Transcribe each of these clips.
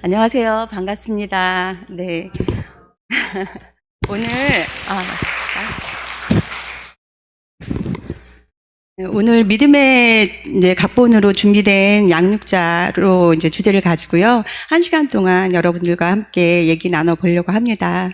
안녕하세요. 반갑습니다. 네. 오늘, 오늘 믿음의 이제 각본으로 준비된 양육자로 이제 주제를 가지고요. 1시간 동안 여러분들과 함께 얘기 나눠보려고 합니다.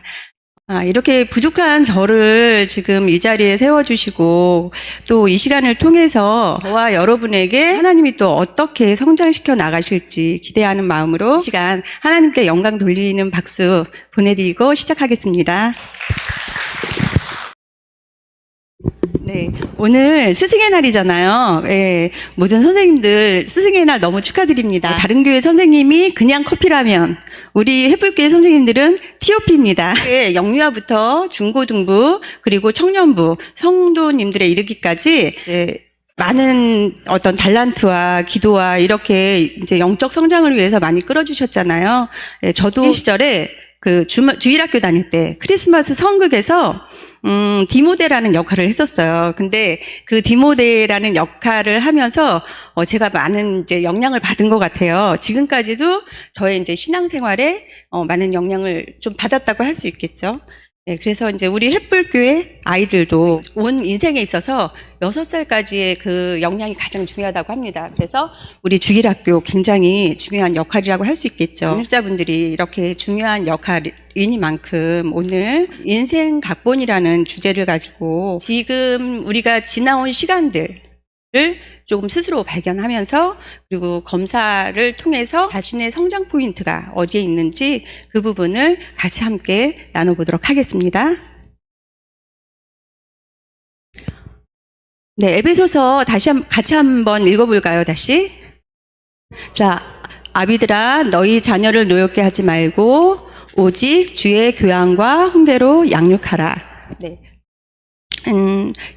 이렇게 부족한 저를 지금 이 자리에 세워주시고 또 이 시간을 통해서 저와 여러분에게 하나님이 또 어떻게 성장시켜 나가실지 기대하는 마음으로 이 시간 하나님께 영광 돌리는 박수 보내드리고 시작하겠습니다. 네, 오늘 스승의 날이잖아요. 네, 모든 선생님들 스승의 날 너무 축하드립니다. 다른 교회 선생님이 그냥 커피라면 우리 햇불교회 선생님들은 TOP입니다. 영유아부터 중고등부 그리고 청년부 성도님들에 이르기까지 많은 어떤 달란트와 기도와 이렇게 이제 영적 성장을 위해서 많이 끌어주셨잖아요. 저도 시절에 그 주일학교 다닐 때 크리스마스 성극에서 디모데라는 역할을 했었어요. 근데 그 디모데라는 역할을 하면서 제가 많은 이제 영향을 받은 것 같아요. 지금까지도 저의 이제 신앙생활에 많은 영향을 좀 받았다고 할 수 있겠죠. 네, 그래서 이제 우리 햇불교회 아이들도 온 인생에 있어서 6살까지의 그 영향이 가장 중요하다고 합니다. 그래서 우리 주일학교 굉장히 중요한 역할이라고 할 수 있겠죠. 양육자분들이 이렇게 중요한 역할이니만큼 오늘 인생 각본이라는 주제를 가지고 지금 우리가 지나온 시간들을 조금 스스로 발견하면서 그리고 검사를 통해서 자신의 성장 포인트가 어디에 있는지 그 부분을 같이 함께 나눠보도록 하겠습니다. 네, 에베소서 같이 한번 읽어볼까요, 다시? 자, 아비들아 너희 자녀를 노엽게 하지 말고 오직 주의 교양과 훈계로 양육하라. 네.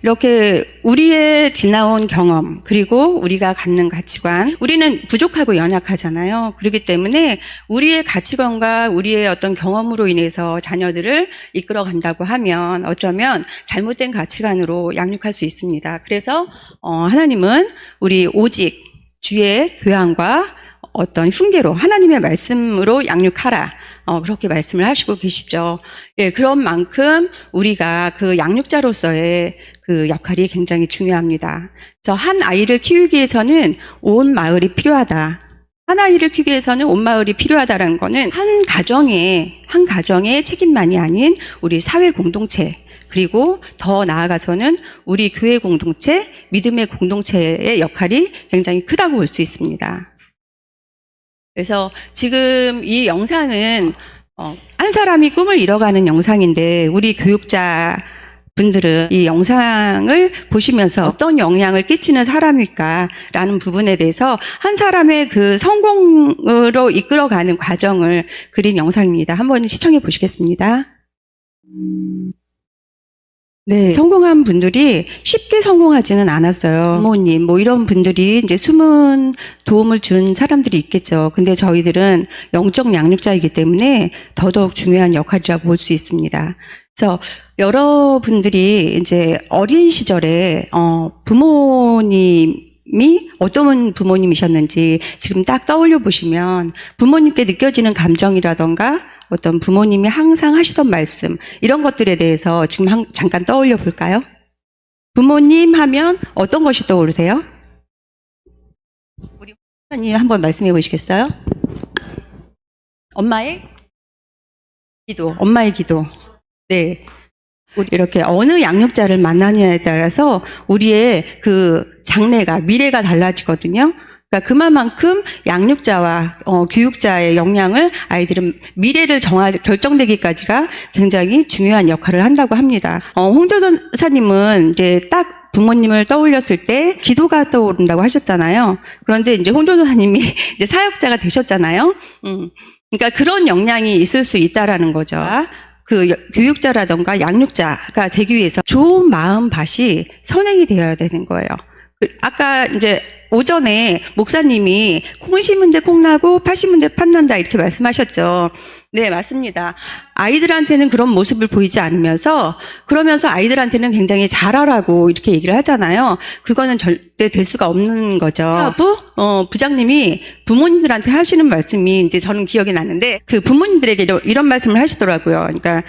이렇게 우리의 지나온 경험 그리고 우리가 갖는 가치관, 우리는 부족하고 연약하잖아요. 그렇기 때문에 우리의 가치관과 우리의 어떤 경험으로 인해서 자녀들을 이끌어 간다고 하면 어쩌면 잘못된 가치관으로 양육할 수 있습니다. 그래서 하나님은 우리 오직 주의 교양과 어떤 훈계로 하나님의 말씀으로 양육하라. 그렇게 말씀을 하시고 계시죠. 예, 그런 만큼 우리가 그 양육자로서의 그 역할이 굉장히 중요합니다. 한 아이를 키우기 위해서는 온 마을이 필요하다. 한 아이를 키우기 위해서는 온 마을이 필요하다라는 거는 한 가정의 책임만이 아닌 우리 사회 공동체, 그리고 더 나아가서는 우리 교회 공동체, 믿음의 공동체의 역할이 굉장히 크다고 볼 수 있습니다. 그래서 지금 이 영상은 한 사람이 꿈을 이뤄가는 영상인데 우리 교육자 분들은 이 영상을 보시면서 어떤 영향을 끼치는 사람일까라는 부분에 대해서 한 사람의 그 성공으로 이끌어가는 과정을 그린 영상입니다. 한번 시청해 보시겠습니다. 네, 성공한 분들이 쉽게 성공하지는 않았어요. 부모님, 이런 분들이 이제 숨은 도움을 준 사람들이 있겠죠. 근데 저희들은 영적 양육자이기 때문에 더더욱 중요한 역할이라고 볼 수 있습니다. 그래서 여러분들이 이제 어린 시절에, 부모님이 어떤 부모님이셨는지 지금 딱 떠올려 보시면 부모님께 느껴지는 감정이라던가 어떤 부모님이 항상 하시던 말씀 이런 것들에 대해서 지금 잠깐 떠올려 볼까요? 부모님 하면 어떤 것이 떠오르세요? 우리 목사님 한번 말씀해 보시겠어요? 엄마의 기도. 네. 이렇게 어느 양육자를 만나느냐에 따라서 우리의 그 장래가, 미래가 달라지거든요. 그러니까 그만큼 양육자와 교육자의 역량을 아이들은 미래를 결정되기까지가 굉장히 중요한 역할을 한다고 합니다. 홍도사님은 이제 딱 부모님을 떠올렸을 때 기도가 떠오른다고 하셨잖아요. 그런데 이제 홍도사님이 이제 사역자가 되셨잖아요. 그러니까 그런 역량이 있을 수 있다라는 거죠. 그 교육자라던가 양육자가 되기 위해서 좋은 마음밭이 선행이 되어야 되는 거예요. 아까 이제 오전에 목사님이 콩 심은데 콩 나고 팥 심은데 팥 난다 이렇게 말씀하셨죠. 네, 맞습니다. 아이들한테는 그런 모습을 보이지 않으면서 그러면서 아이들한테는 굉장히 잘하라고 이렇게 얘기를 하잖아요. 그거는 절대 될 수가 없는 거죠. 부장님이 부모님들한테 하시는 말씀이 이제 저는 기억이 나는데 그 부모님들에게 이런 말씀을 하시더라고요. 그러니까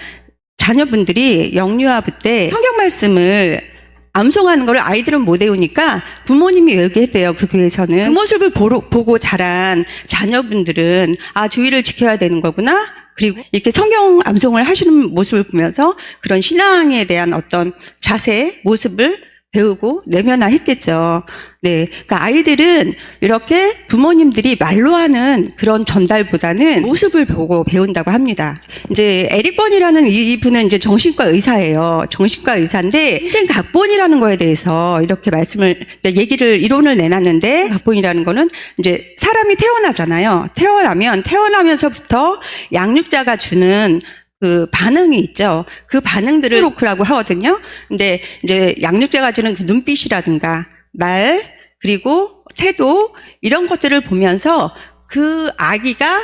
자녀분들이 영유아부 때 성경 말씀을 암송하는 걸 아이들은 못 외우니까 부모님이 외우게 했대요. 그 교회에서는. 그 모습을 보고 자란 자녀분들은 아, 주의를 지켜야 되는 거구나. 그리고 이렇게 성경 암송을 하시는 모습을 보면서 그런 신앙에 대한 어떤 자세, 모습을 배우고 내면화했겠죠. 네, 그러니까 아이들은 이렇게 부모님들이 말로 하는 그런 전달보다는 모습을 보고 배운다고 합니다. 이제 에릭 번이라는 이분은 이제 정신과 의사예요. 정신과 의사인데 인생 각본이라는 거에 대해서 이렇게 이론을 내놨는데 각본이라는 거는 이제 사람이 태어나잖아요. 태어나면서부터 양육자가 주는 그 반응이 있죠. 그 반응들을 스트로크라고 하거든요. 근데 이제 양육자가 주는 그 눈빛이라든가 말 그리고 태도 이런 것들을 보면서 그 아기가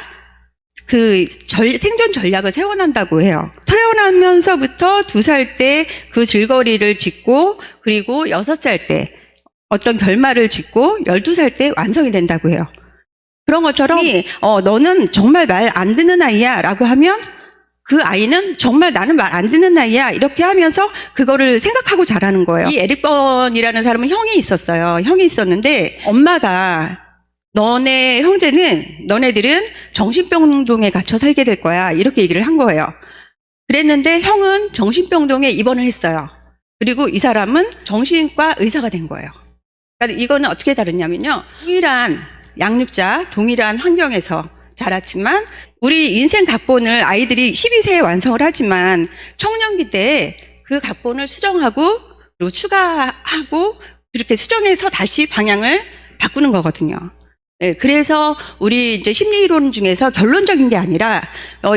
그 생존 전략을 세워난다고 해요. 태어나면서부터 2살 때 그 질거리를 짓고 그리고 6살 때 어떤 결말을 짓고 12살 때 완성이 된다고 해요. 그런 것처럼 너는 정말 말 안 듣는 아이야 라고 하면 그 아이는 정말 나는 말 안 듣는 아이야 이렇게 하면서 그거를 생각하고 자라는 거예요. 이 에릭 번이라는 사람은 형이 있었어요. 형이 있었는데 엄마가 너네들은 정신병동에 gat혀 살게 될 거야 이렇게 얘기를 한 거예요. 그랬는데 형은 정신병동에 입원을 했어요. 그리고 이 사람은 정신과 의사가 된 거예요. 그러니까 이거는 어떻게 다르냐면요. 동일한 양육자, 동일한 환경에서 자랐지만 우리 인생 각본을 아이들이 12세에 완성을 하지만 청년기 때 그 각본을 수정하고 그리고 추가하고 이렇게 수정해서 다시 방향을 바꾸는 거거든요. 네, 그래서 우리 이제 심리이론 중에서 결론적인 게 아니라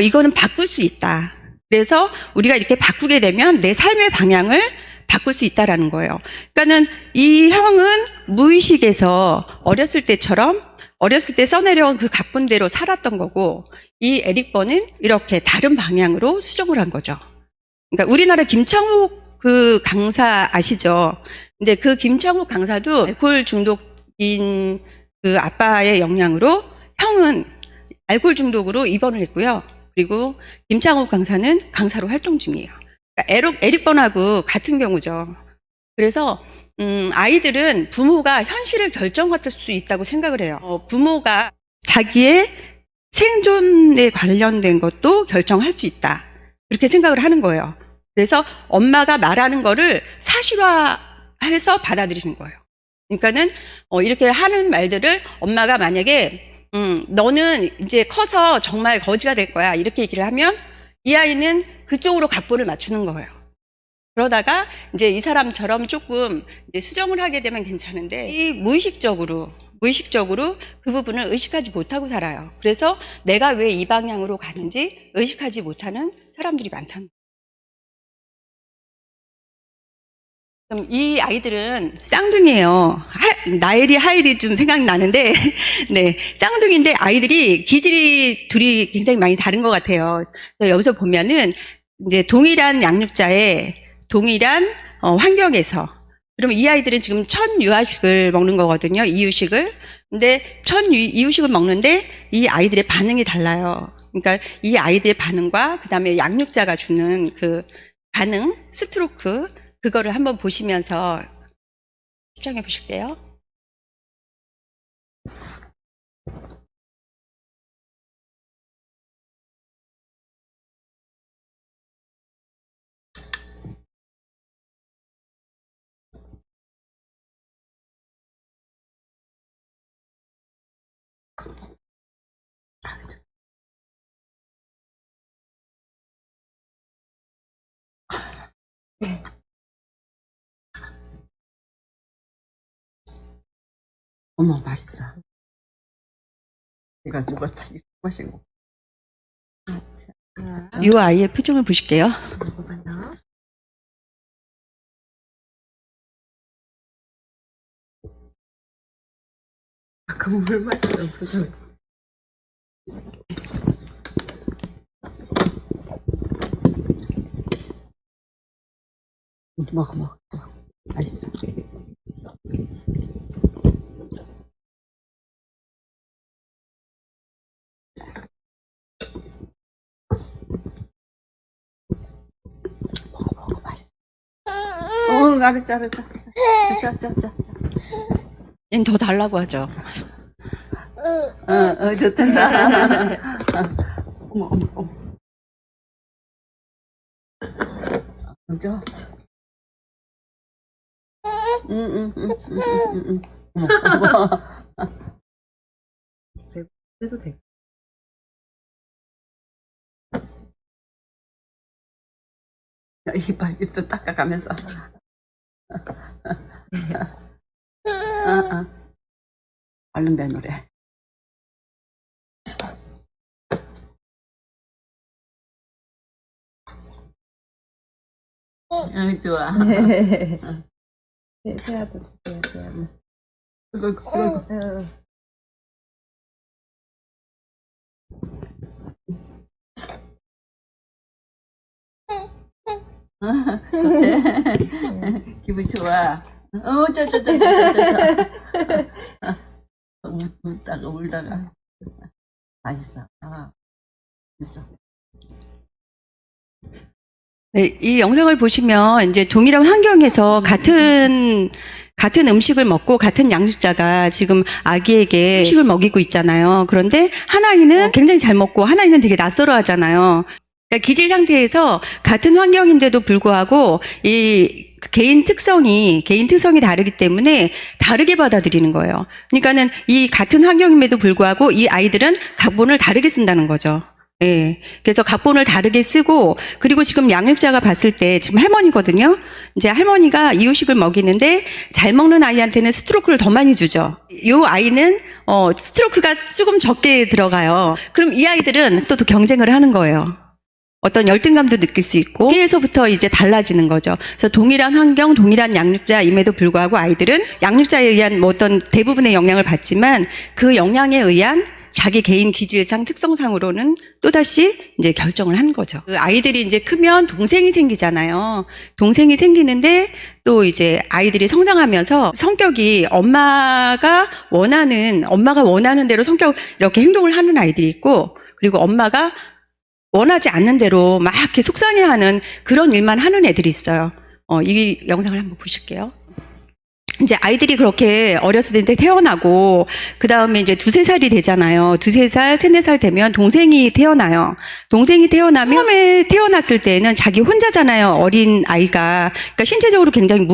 이거는 바꿀 수 있다. 그래서 우리가 이렇게 바꾸게 되면 내 삶의 방향을 바꿀 수 있다라는 거예요. 그러니까는 이 형은 무의식에서 어렸을 때 써내려온 그 각본대로 살았던 거고 이 에릭 번은 이렇게 다른 방향으로 수정을 한 거죠. 그러니까 우리나라 김창욱 그 강사 아시죠? 근데 그 김창욱 강사도 알코올 중독인 그 아빠의 영향으로 형은 알코올 중독으로 입원을 했고요. 그리고 김창욱 강사는 강사로 활동 중이에요. 그러니까 에릭 번하고 같은 경우죠. 그래서 아이들은 부모가 현실을 결정할 수 있다고 생각을 해요. 부모가 자기의 생존에 관련된 것도 결정할 수 있다. 그렇게 생각을 하는 거예요. 그래서 엄마가 말하는 거를 사실화해서 받아들이는 거예요. 그러니까는 이렇게 하는 말들을 엄마가 만약에 너는 이제 커서 정말 거지가 될 거야 이렇게 얘기를 하면 이 아이는 그쪽으로 각본을 맞추는 거예요. 그러다가 이제 이 사람처럼 조금 이제 수정을 하게 되면 괜찮은데 이 무의식적으로 그 부분을 의식하지 못하고 살아요. 그래서 내가 왜 이 방향으로 가는지 의식하지 못하는 사람들이 많다는 거예요. 그럼 이 아이들은 쌍둥이에요. 나엘이 하일이 좀 생각나는데 네, 쌍둥이인데 아이들이 기질이 둘이 굉장히 많이 다른 것 같아요. 여기서 보면은 이제 동일한 양육자의 동일한 환경에서 그러면 이 아이들은 지금 첫 유아식을 먹는 거거든요. 이유식을. 근데 첫 이유식을 먹는데 이 아이들의 반응이 달라요. 그러니까 이 아이들의 반응과 그다음에 양육자가 주는 그 반응, 스트로크 그거를 한번 보시면서 시청해 보실게요. 어머, 맛있어. 그러니까 누가 다 마시고. 이 아이의 표정을 보실게요. 먹어봐요. 아까 물 마시던 표정. 먹어. 맛있어. 먹어, 맛있어. 알았자. 자. 얘는 더 달라고 하죠. 좋단다. 어머. 먼저. 응. 어머. 그래도 돼. 입도 닦아가면서. 얼른 배노래. 좋아. 세아도 주세요, 세아도. 그리고. 기분 좋아. 웃다가 울다가. 맛있어. 맛있어. 네, 이 영상을 보시면 이제 동일한 환경에서 같은 음식을 먹고 같은 양육자가 지금 아기에게 음식을 먹이고 있잖아요. 그런데 한 아이는 굉장히 잘 먹고 한 아이는 되게 낯설어 하잖아요. 그러니까 기질 상태에서 같은 환경인데도 불구하고 이 개인 특성이 다르기 때문에 다르게 받아들이는 거예요. 그러니까는 이 같은 환경임에도 불구하고 이 아이들은 각본을 다르게 쓴다는 거죠. 예. 그래서 각본을 다르게 쓰고, 그리고 지금 양육자가 봤을 때 지금 할머니거든요. 이제 할머니가 이유식을 먹이는데 잘 먹는 아이한테는 스트로크를 더 많이 주죠. 요 아이는 스트로크가 조금 적게 들어가요. 그럼 이 아이들은 또 경쟁을 하는 거예요. 어떤 열등감도 느낄 수 있고, 여기에서부터 이제 달라지는 거죠. 그래서 동일한 환경, 동일한 양육자임에도 불구하고 아이들은 양육자에 의한 뭐 어떤 대부분의 영향을 받지만 그 영향에 의한 자기 개인 기질상 특성상으로는 또다시 이제 결정을 한 거죠. 그 아이들이 이제 크면 동생이 생기잖아요. 동생이 생기는데 또 이제 아이들이 성장하면서 성격이 엄마가 원하는 대로 이렇게 행동을 하는 아이들이 있고, 그리고 엄마가 원하지 않는 대로 막 이렇게 속상해하는 그런 일만 하는 애들이 있어요. 이 영상을 한번 보실게요. 이제 아이들이 그렇게 어렸을 때 태어나고, 그 다음에 이제 2-3살이 되잖아요. 2-3살, 3-4살 되면 동생이 태어나요. 동생이 태어나면, 처음에 태어났을 때는 자기 혼자잖아요. 어린 아이가. 그러니까 신체적으로 굉장히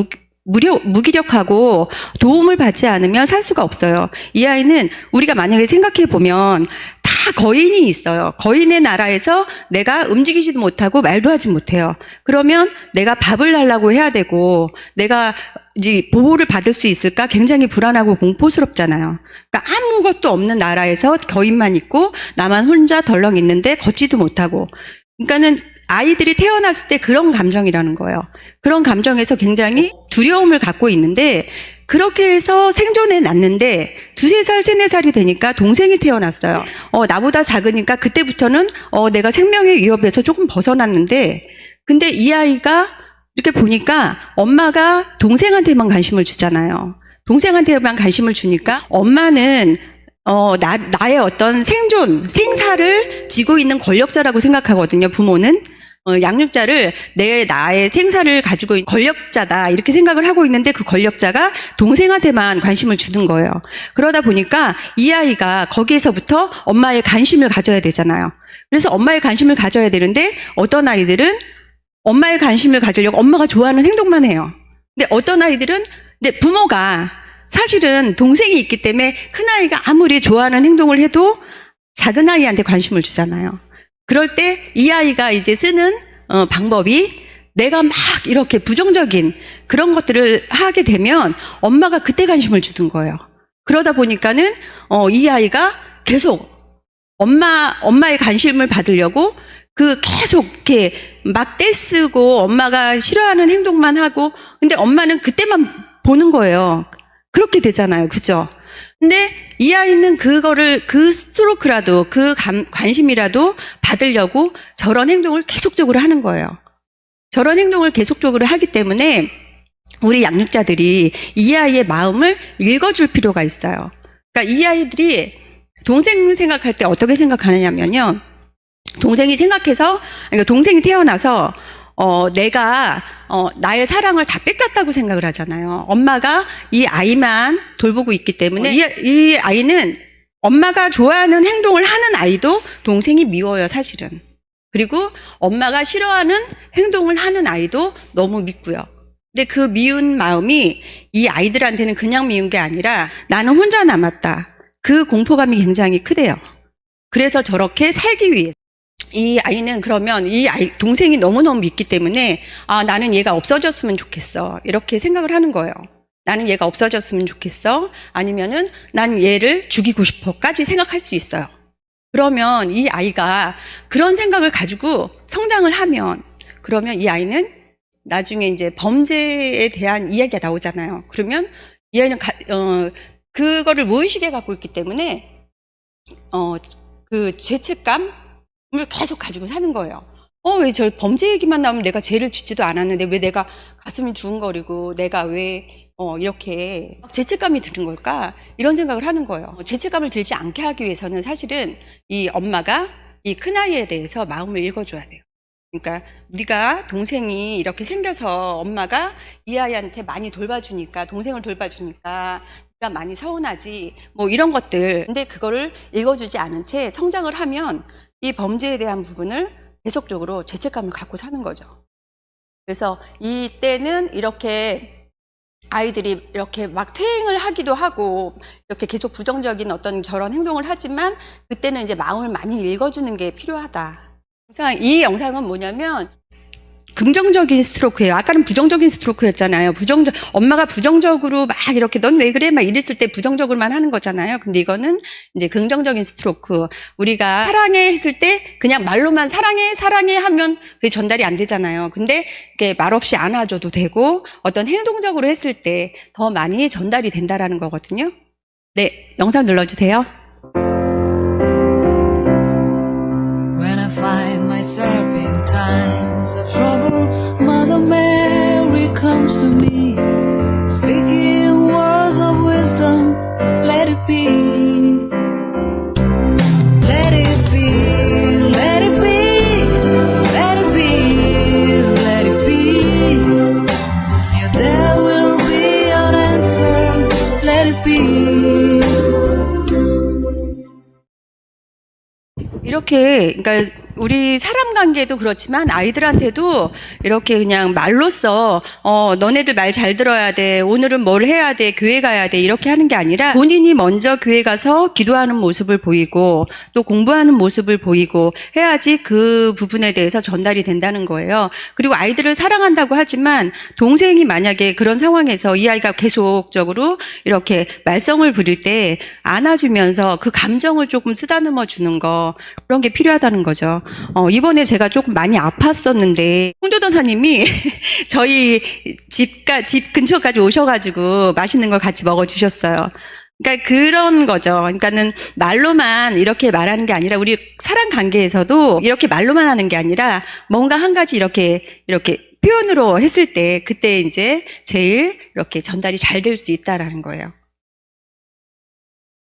무기력하고 도움을 받지 않으면 살 수가 없어요. 이 아이는 우리가 만약에 생각해 보면 다 거인이 있어요. 거인의 나라에서 내가 움직이지도 못하고 말도 하지 못해요. 그러면 내가 밥을 달라고 해야 되고, 내가 이제 보호를 받을 수 있을까 굉장히 불안하고 공포스럽잖아요. 그러니까 아무것도 없는 나라에서 거인만 있고 나만 혼자 덜렁 있는데 걷지도 못하고. 그러니까는 아이들이 태어났을 때 그런 감정이라는 거예요. 그런 감정에서 굉장히 두려움을 갖고 있는데, 그렇게 해서 생존해 놨는데 2-3살, 3-4살이 되니까 동생이 태어났어요. 나보다 작으니까 그때부터는 내가 생명의 위협에서 조금 벗어났는데, 근데 이 아이가 이렇게 보니까 엄마가 동생한테만 관심을 주잖아요. 동생한테만 관심을 주니까 엄마는 나의 어떤 생사를 지고 있는 권력자라고 생각하거든요, 부모는. 양육자를 나의 생사를 가지고 있는 권력자다 이렇게 생각을 하고 있는데, 그 권력자가 동생한테만 관심을 주는 거예요. 그러다 보니까 이 아이가 거기에서부터 엄마의 관심을 가져야 되잖아요. 그래서 엄마의 관심을 가져야 되는데, 어떤 아이들은 엄마의 관심을 가지려고 엄마가 좋아하는 행동만 해요. 근데 어떤 아이들은 부모가 사실은 동생이 있기 때문에 큰아이가 아무리 좋아하는 행동을 해도 작은 아이한테 관심을 주잖아요. 그럴 때 이 아이가 이제 쓰는 방법이, 내가 막 이렇게 부정적인 그런 것들을 하게 되면 엄마가 그때 관심을 주는 거예요. 그러다 보니까는 이 아이가 계속 엄마의 관심을 받으려고 계속 이렇게 막 떼쓰고 엄마가 싫어하는 행동만 하고, 근데 엄마는 그때만 보는 거예요. 그렇게 되잖아요. 그죠? 근데 이 아이는 그거를 그 스트로크라도 그 관심이라도 받으려고 저런 행동을 계속적으로 하는 거예요. 저런 행동을 계속적으로 하기 때문에 우리 양육자들이 이 아이의 마음을 읽어줄 필요가 있어요. 그러니까 이 아이들이 동생 생각할 때 어떻게 생각하느냐면요. 동생이 생각해서, 그러니까 동생이 태어나서 내가 나의 사랑을 다 뺏겼다고 생각을 하잖아요. 엄마가 이 아이만 돌보고 있기 때문에 이 아이는 엄마가 좋아하는 행동을 하는 아이도 동생이 미워요, 사실은. 그리고 엄마가 싫어하는 행동을 하는 아이도 너무 밉고요. 근데 그 미운 마음이 이 아이들한테는 그냥 미운 게 아니라 나는 혼자 남았다. 그 공포감이 굉장히 크대요. 그래서 저렇게 살기 위해 이 아이는 그러면 이 아이 동생이 너무너무 밉기 때문에 나는 얘가 없어졌으면 좋겠어. 이렇게 생각을 하는 거예요. 나는 얘가 없어졌으면 좋겠어. 아니면은 난 얘를 죽이고 싶어까지 생각할 수 있어요. 그러면 이 아이가 그런 생각을 가지고 성장을 하면 그러면 이 아이는 나중에 이제 범죄에 대한 이야기가 나오잖아요. 그러면 이 아이는 그거를 무의식에 갖고 있기 때문에 그 죄책감을 계속 가지고 사는 거예요. 왜 저 범죄 얘기만 나오면 내가 죄를 짓지도 않았는데 왜 내가 가슴이 두근거리고 내가 왜 이렇게 죄책감이 드는 걸까? 이런 생각을 하는 거예요. 죄책감을 들지 않게 하기 위해서는 사실은 이 엄마가 이 큰아이에 대해서 마음을 읽어줘야 돼요. 그러니까 네가 동생이 이렇게 생겨서 엄마가 이 아이한테 많이 돌봐주니까 동생을 돌봐주니까 네가 많이 서운하지 뭐 이런 것들. 근데 그거를 읽어주지 않은 채 성장을 하면 이 범죄에 대한 부분을 계속적으로 죄책감을 갖고 사는 거죠. 그래서 이때는 이렇게 아이들이 이렇게 막 퇴행을 하기도 하고 이렇게 계속 부정적인 어떤 저런 행동을 하지만 그때는 이제 마음을 많이 읽어주는 게 필요하다. 그래서 이 영상은 뭐냐면 긍정적인 스트로크예요. 아까는 부정적인 스트로크였잖아요. 엄마가 부정적으로 막 이렇게 넌 왜 그래? 막 이랬을 때 부정적으로만 하는 거잖아요. 근데 이거는 이제 긍정적인 스트로크. 우리가 사랑해 했을 때 그냥 말로만 사랑해, 사랑해 하면 그게 전달이 안 되잖아요. 근데 그게 말없이 안아줘도 되고 어떤 행동적으로 했을 때 더 많이 전달이 된다라는 거거든요. 네, 영상 눌러주세요. When I find myself in times of trouble, Mother Mary comes to me, speaking words of wisdom. Let it be, let it be, let it be, let it be, let it be. Yeah, there will be an answer. Let it be. 이렇게, 그러니까 우리 사람 관계도 그렇지만 아이들한테도 이렇게 그냥 말로써 너네들 말 잘 들어야 돼. 오늘은 뭘 해야 돼. 교회 가야 돼. 이렇게 하는 게 아니라 본인이 먼저 교회 가서 기도하는 모습을 보이고 또 공부하는 모습을 보이고 해야지 그 부분에 대해서 전달이 된다는 거예요. 그리고 아이들을 사랑한다고 하지만 동생이 만약에 그런 상황에서 이 아이가 계속적으로 이렇게 말썽을 부릴 때 안아주면서 그 감정을 조금 쓰다듬어 주는 거 그런 게 필요하다는 거죠. 이번에 제가 조금 많이 아팠었는데 홍조도사님이 저희 집 근처까지 오셔가지고 맛있는 걸 같이 먹어주셨어요. 그러니까 그런 거죠. 그러니까는 말로만 이렇게 말하는 게 아니라 우리 사람 관계에서도 이렇게 말로만 하는 게 아니라 뭔가 한 가지 이렇게 표현으로 했을 때 그때 이제 제일 이렇게 전달이 잘 될 수 있다라는 거예요.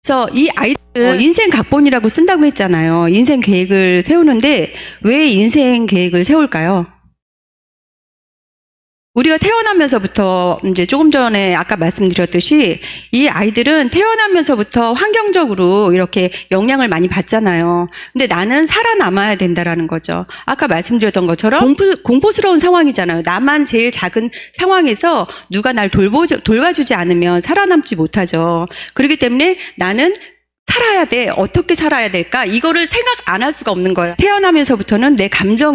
그래서 이 아이들은 인생 각본이라고 쓴다고 했잖아요. 인생 계획을 세우는데 왜 인생 계획을 세울까요? 우리가 태어나면서부터 이제 조금 전에 아까 말씀드렸듯이 이 아이들은 태어나면서부터 환경적으로 이렇게 영향을 많이 받잖아요. 근데 나는 살아남아야 된다라는 거죠. 아까 말씀드렸던 것처럼 공포스러운 상황이잖아요. 나만 제일 작은 상황에서 누가 날 돌봐주지 않으면 살아남지 못하죠. 그렇기 때문에 나는 살아야 돼. 어떻게 살아야 될까? 이거를 생각 안 할 수가 없는 거예요. 태어나면서부터는 내 받은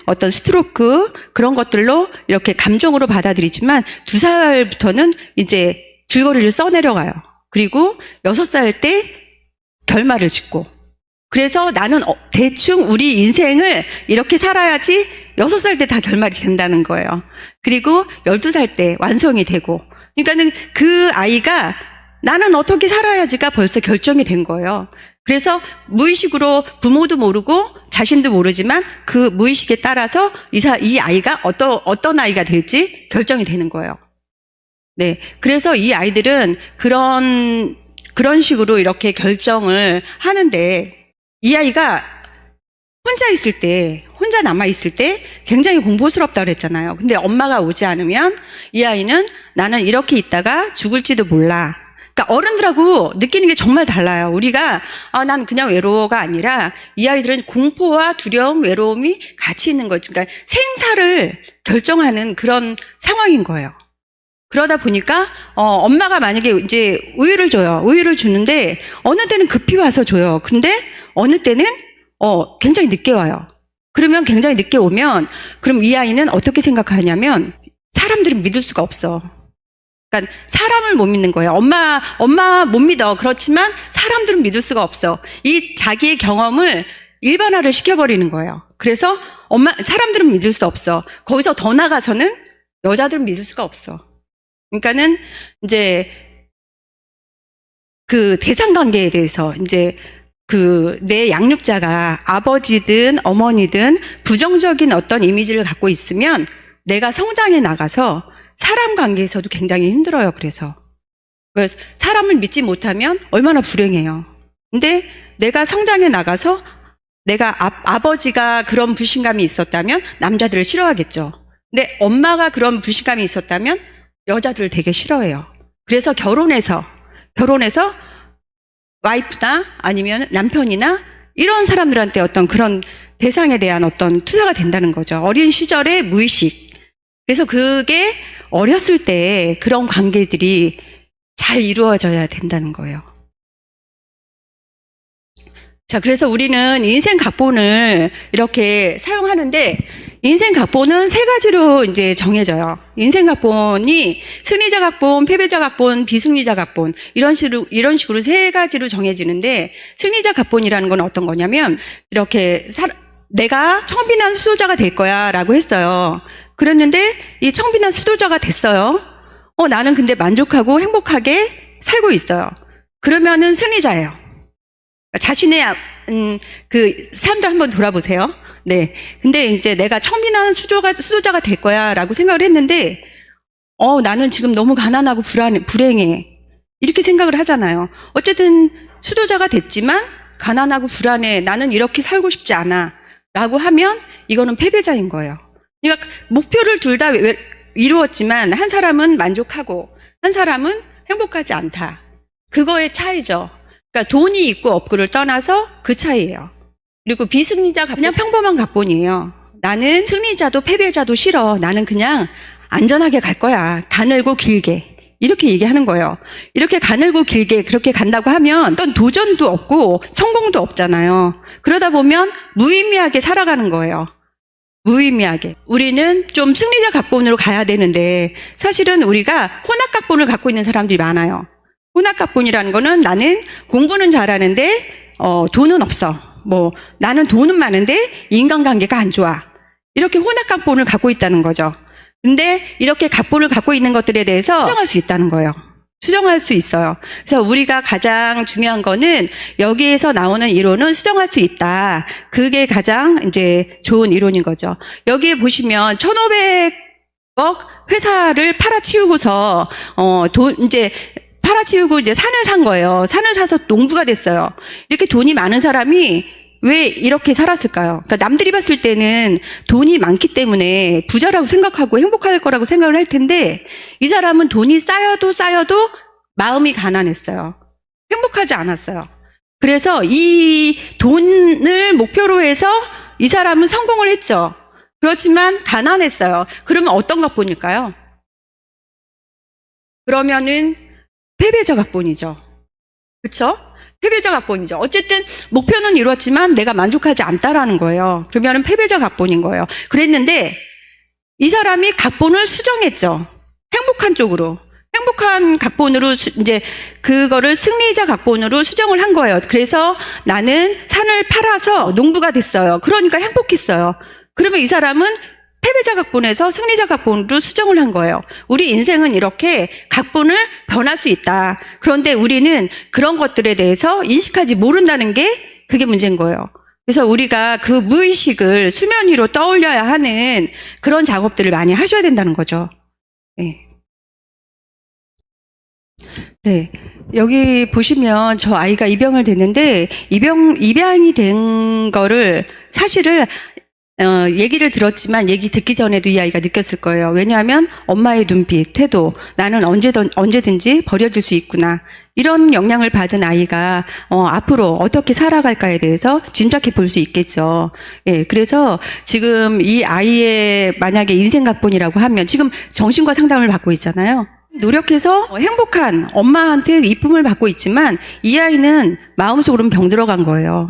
어떤 스트로크, 그런 것들로 이렇게 감정으로 받아들이지만 2살부터는 이제 줄거리를 써내려가요. 그리고 6살 때 결말을 짓고. 그래서 나는 대충 우리 인생을 이렇게 살아야지 6살 때 다 결말이 된다는 거예요. 그리고 12살 때 완성이 되고. 그러니까는 그 아이가 나는 어떻게 살아야지가 벌써 결정이 된 거예요. 그래서 무의식으로 부모도 모르고 자신도 모르지만 그 무의식에 따라서 이 아이가 어떤 아이가 될지 결정이 되는 거예요. 네. 그래서 이 아이들은 그런 식으로 이렇게 결정을 하는데, 이 아이가 혼자 남아있을 때 굉장히 공포스럽다 그랬잖아요. 근데 엄마가 오지 않으면 이 아이는 나는 이렇게 있다가 죽을지도 몰라. 그러니까 어른들하고 느끼는 게 정말 달라요. 우리가 난 그냥 외로워가 아니라 이 아이들은 공포와 두려움, 외로움이 같이 있는 거죠. 그러니까 생사를 결정하는 그런 상황인 거예요. 그러다 보니까 엄마가 만약에 이제 우유를 줘요. 우유를 주는데 어느 때는 급히 와서 줘요. 근데 어느 때는 굉장히 늦게 와요. 그러면 굉장히 늦게 오면 그럼 이 아이는 어떻게 생각하냐면 사람들은 믿을 수가 없어. 그러니까 사람을 못 믿는 거예요. 엄마 못 믿어. 그렇지만 사람들은 믿을 수가 없어. 이 자기의 경험을 일반화를 시켜버리는 거예요. 그래서 사람들은 믿을 수 없어. 거기서 더 나가서는 여자들은 믿을 수가 없어. 그러니까는 이제 그 대상 관계에 대해서 이제 내 양육자가 아버지든 어머니든 부정적인 어떤 이미지를 갖고 있으면 내가 성장해 나가서 사람 관계에서도 굉장히 힘들어요. 그래서 사람을 믿지 못하면 얼마나 불행해요. 근데 내가 성장해 나가서 내가 아버지가 그런 불신감이 있었다면 남자들을 싫어하겠죠. 근데 엄마가 그런 불신감이 있었다면 여자들을 되게 싫어해요. 그래서 결혼해서 와이프나 아니면 남편이나 이런 사람들한테 어떤 그런 대상에 대한 어떤 투사가 된다는 거죠. 어린 시절의 무의식. 그래서 그게 어렸을 때 그런 관계들이 잘 이루어져야 된다는 거예요. 자, 그래서 우리는 인생 각본을 이렇게 사용하는데, 인생 각본은 세 가지로 이제 정해져요. 인생 각본이 승리자 각본, 패배자 각본, 비승리자 각본, 이런 식으로 세 가지로 정해지는데, 승리자 각본이라는 건 어떤 거냐면, 이렇게 내가 청빈한 수도자가 될 거야 라고 했어요. 그랬는데 이 청빈한 수도자가 됐어요. 나는 근데 만족하고 행복하게 살고 있어요. 그러면은 승리자예요. 자신의 그 삶도 한번 돌아보세요. 네. 근데 이제 내가 청빈한 수도자가 될 거야 라고 생각을 했는데 나는 지금 너무 가난하고 불행해. 이렇게 생각을 하잖아요. 어쨌든 수도자가 됐지만 가난하고 불안해. 나는 이렇게 살고 싶지 않아. 라고 하면 이거는 패배자인 거예요. 그러니까 목표를 둘 다 이루었지만 한 사람은 만족하고 한 사람은 행복하지 않다. 그거의 차이죠. 그러니까 돈이 있고 없고를 떠나서 그 차이예요. 그리고 비승리자가 그냥 평범한 각본이에요. 나는 승리자도 패배자도 싫어. 나는 그냥 안전하게 갈 거야. 가늘고 길게. 이렇게 얘기하는 거예요. 이렇게 가늘고 길게 그렇게 간다고 하면 어떤 도전도 없고 성공도 없잖아요. 그러다 보면 무의미하게 살아가는 거예요. 무의미하게. 우리는 좀 승리자 각본으로 가야 되는데 사실은 우리가 혼합 각본을 갖고 있는 사람들이 많아요. 혼합 각본이라는 거는 나는 공부는 잘하는데 돈은 없어. 나는 돈은 많은데 인간관계가 안 좋아. 이렇게 혼합 각본을 갖고 있다는 거죠. 근데 이렇게 각본을 갖고 있는 것들에 대해서 수정할 수 있다는 거예요. 수정할 수 있어요. 그래서 우리가 가장 중요한 거는 여기에서 나오는 이론은 수정할 수 있다. 그게 가장 이제 좋은 이론인 거죠. 여기에 보시면 1,500억 회사를 팔아치우고서 이제 팔아치우고 이제 산을 산 거예요. 산을 사서 농부가 됐어요. 이렇게 돈이 많은 사람이 왜 이렇게 살았을까요? 그러니까 남들이 봤을 때는 돈이 많기 때문에 부자라고 생각하고 행복할 거라고 생각을 할 텐데 이 사람은 돈이 쌓여도 마음이 가난했어요. 행복하지 않았어요. 그래서 이 돈을 목표로 해서 이 사람은 성공을 했죠. 그렇지만 가난했어요. 그러면 어떤 각본일까요? 그러면은 패배자 각본이죠. 그렇죠? 패배자 각본이죠. 어쨌든 목표는 이루었지만 내가 만족하지 않다라는 거예요. 그러면 패배자 각본인 거예요. 그랬는데 이 사람이 각본을 수정했죠. 행복한 쪽으로. 행복한 각본으로 이제 그거를 승리자 각본으로 수정을 한 거예요. 그래서 나는 산을 팔아서 농부가 됐어요. 그러니까 행복했어요. 그러면 이 사람은 패배자 각본에서 승리자 각본으로 수정을 한 거예요. 우리 인생은 이렇게 각본을 변할 수 있다. 그런데 우리는 그런 것들에 대해서 인식하지 모른다는 게 그게 문제인 거예요. 그래서 우리가 그 무의식을 수면 위로 떠올려야 하는 그런 작업들을 많이 하셔야 된다는 거죠. 네. 네. 여기 보시면 저 아이가 입양을 됐는데 입양이 된 거를 사실을 얘기를 들었지만 얘기 듣기 전에도 이 아이가 느꼈을 거예요. 왜냐하면 엄마의 눈빛, 태도, 나는 언제든지 버려질 수 있구나. 이런 영향을 받은 아이가 앞으로 어떻게 살아갈까에 대해서 짐작해 볼 수 있겠죠. 예, 그래서 지금 이 아이의 만약에 인생 각본이라고 하면 지금 정신과 상담을 받고 있잖아요. 노력해서 행복한 엄마한테 이쁨을 받고 있지만 이 아이는 마음속으로는 병들어간 거예요.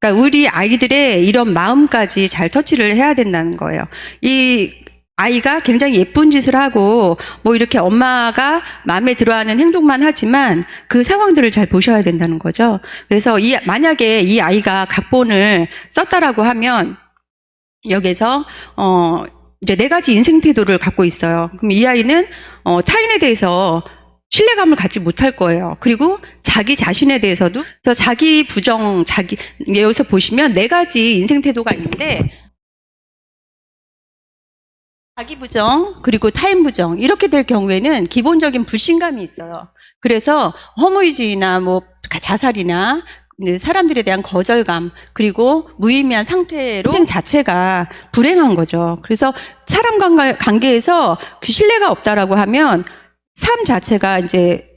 그러니까 우리 아이들의 이런 마음까지 잘 터치를 해야 된다는 거예요. 이 아이가 굉장히 예쁜 짓을 하고 뭐 이렇게 엄마가 마음에 들어하는 행동만 하지만 그 상황들을 잘 보셔야 된다는 거죠. 그래서 만약에 이 아이가 각본을 썼다라고 하면 여기서 이제 4가지 인생 태도를 갖고 있어요. 그럼 이 아이는 타인에 대해서 신뢰감을 갖지 못할 거예요. 그리고 자기 자신에 대해서도 자기 부정, 여기서 보시면 4가지 인생 태도가 있는데 자기 부정, 그리고 타인 부정 이렇게 될 경우에는 기본적인 불신감이 있어요. 그래서 허무의지나 뭐 자살이나 사람들에 대한 거절감 그리고 무의미한 상태로 인생 자체가 불행한 거죠. 그래서 사람 관계에서 그 신뢰가 없다라고 하면 삶 자체가 이제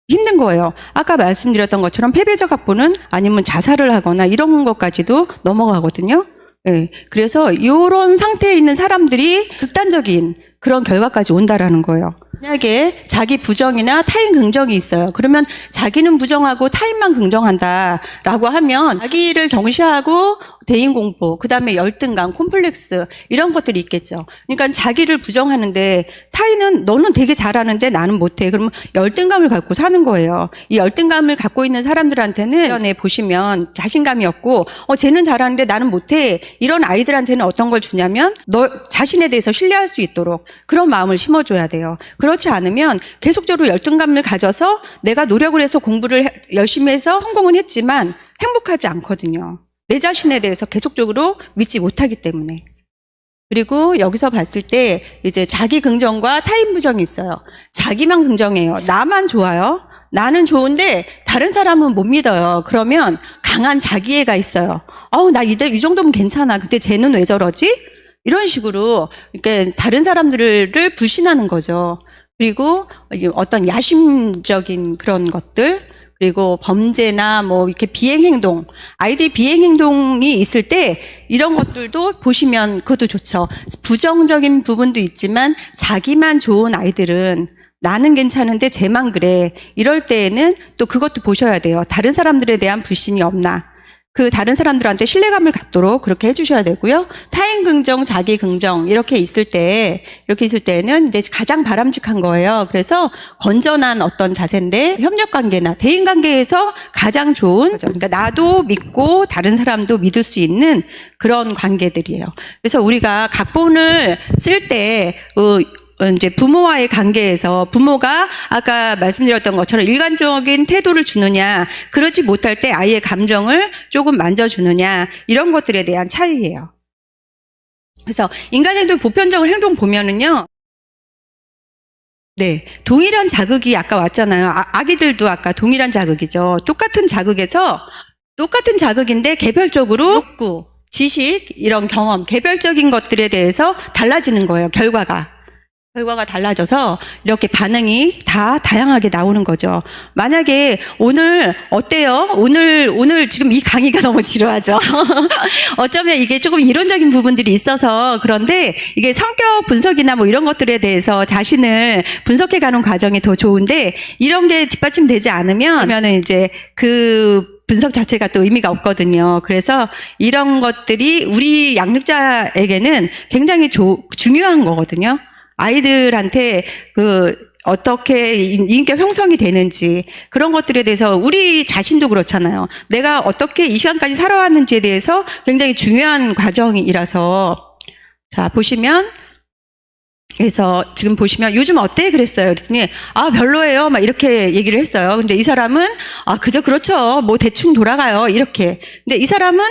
힘든 거예요. 아까 말씀드렸던 것처럼 패배자 각본은 아니면 자살을 하거나 이런 것까지도 넘어가거든요. 네. 그래서 이런 상태에 있는 사람들이 극단적인 그런 결과까지 온다라는 거예요. 만약에 자기 부정이나 타인 긍정이 있어요. 그러면 자기는 부정하고 타인만 긍정한다라고 하면 자기를 경시하고 대인 공포, 그다음에 열등감, 콤플렉스 이런 것들이 있겠죠. 그러니까 자기를 부정하는데 타인은 너는 되게 잘하는데 나는 못해. 그러면 열등감을 갖고 사는 거예요. 이 열등감을 갖고 있는 사람들한테는 전에 보시면 자신감이 없고 쟤는 잘하는데 나는 못해. 이런 아이들한테는 어떤 걸 주냐면 너 자신에 대해서 신뢰할 수 있도록 그런 마음을 심어줘야 돼요. 그렇지 않으면 계속적으로 열등감을 가져서 내가 노력을 해서 공부를 열심히 해서 성공은 했지만 행복하지 않거든요. 내 자신에 대해서 계속적으로 믿지 못하기 때문에. 그리고 여기서 봤을 때 이제 자기 긍정과 타인 부정이 있어요. 자기만 긍정해요. 나만 좋아요. 나는 좋은데 다른 사람은 못 믿어요. 그러면 강한 자기애가 있어요. 나 이 정도면 괜찮아. 근데 쟤는 왜 저러지? 이런 식으로 이렇게 다른 사람들을 불신하는 거죠. 그리고 어떤 야심적인 그런 것들, 그리고 범죄나 뭐 이렇게 비행행동, 아이들이 비행행동이 있을 때 이런 것들도 보시면 그것도 좋죠. 부정적인 부분도 있지만 자기만 좋은 아이들은 나는 괜찮은데 쟤만 그래. 이럴 때에는 또 그것도 보셔야 돼요. 다른 사람들에 대한 불신이 없나. 그 다른 사람들한테 신뢰감을 갖도록 그렇게 해주셔야 되고요. 타인 긍정, 자기 긍정 이렇게 있을 때는 이제 가장 바람직한 거예요. 그래서 건전한 어떤 자세인데 협력 관계나 대인 관계에서 가장 좋은 거죠. 그러니까 나도 믿고 다른 사람도 믿을 수 있는 그런 관계들이에요. 그래서 우리가 각본을 쓸 때 이제 부모와의 관계에서 부모가 아까 말씀드렸던 것처럼 일관적인 태도를 주느냐, 그렇지 못할 때 아이의 감정을 조금 만져주느냐, 이런 것들에 대한 차이예요. 그래서 인간행동 보편적인 행동 보면은요, 네, 동일한 자극이 아까 왔잖아요. 아기들도 아까 동일한 자극이죠. 똑같은 자극인데 개별적으로 욕구, 지식, 이런 경험, 개별적인 것들에 대해서 달라지는 거예요. 결과가 달라져서 이렇게 반응이 다 다양하게 나오는 거죠. 만약에 오늘 어때요? 오늘 지금 이 강의가 너무 지루하죠? 어쩌면 이게 조금 이론적인 부분들이 있어서 그런데 이게 성격 분석이나 뭐 이런 것들에 대해서 자신을 분석해 가는 과정이 더 좋은데 이런 게 뒷받침되지 않으면은 이제 그 분석 자체가 또 의미가 없거든요. 그래서 이런 것들이 우리 양육자에게는 굉장히 중요한 거거든요. 아이들한테 어떻게 인격 형성이 되는지 그런 것들에 대해서 우리 자신도 그렇잖아요. 내가 어떻게 이 시간까지 살아왔는지에 대해서 굉장히 중요한 과정이라서 자, 보시면, 그래서 지금 보시면 요즘 어때? 그랬어요. 그랬더니 별로예요. 막 이렇게 얘기를 했어요. 근데 이 사람은 그저 그렇죠. 뭐 대충 돌아가요. 이렇게. 근데 이 사람은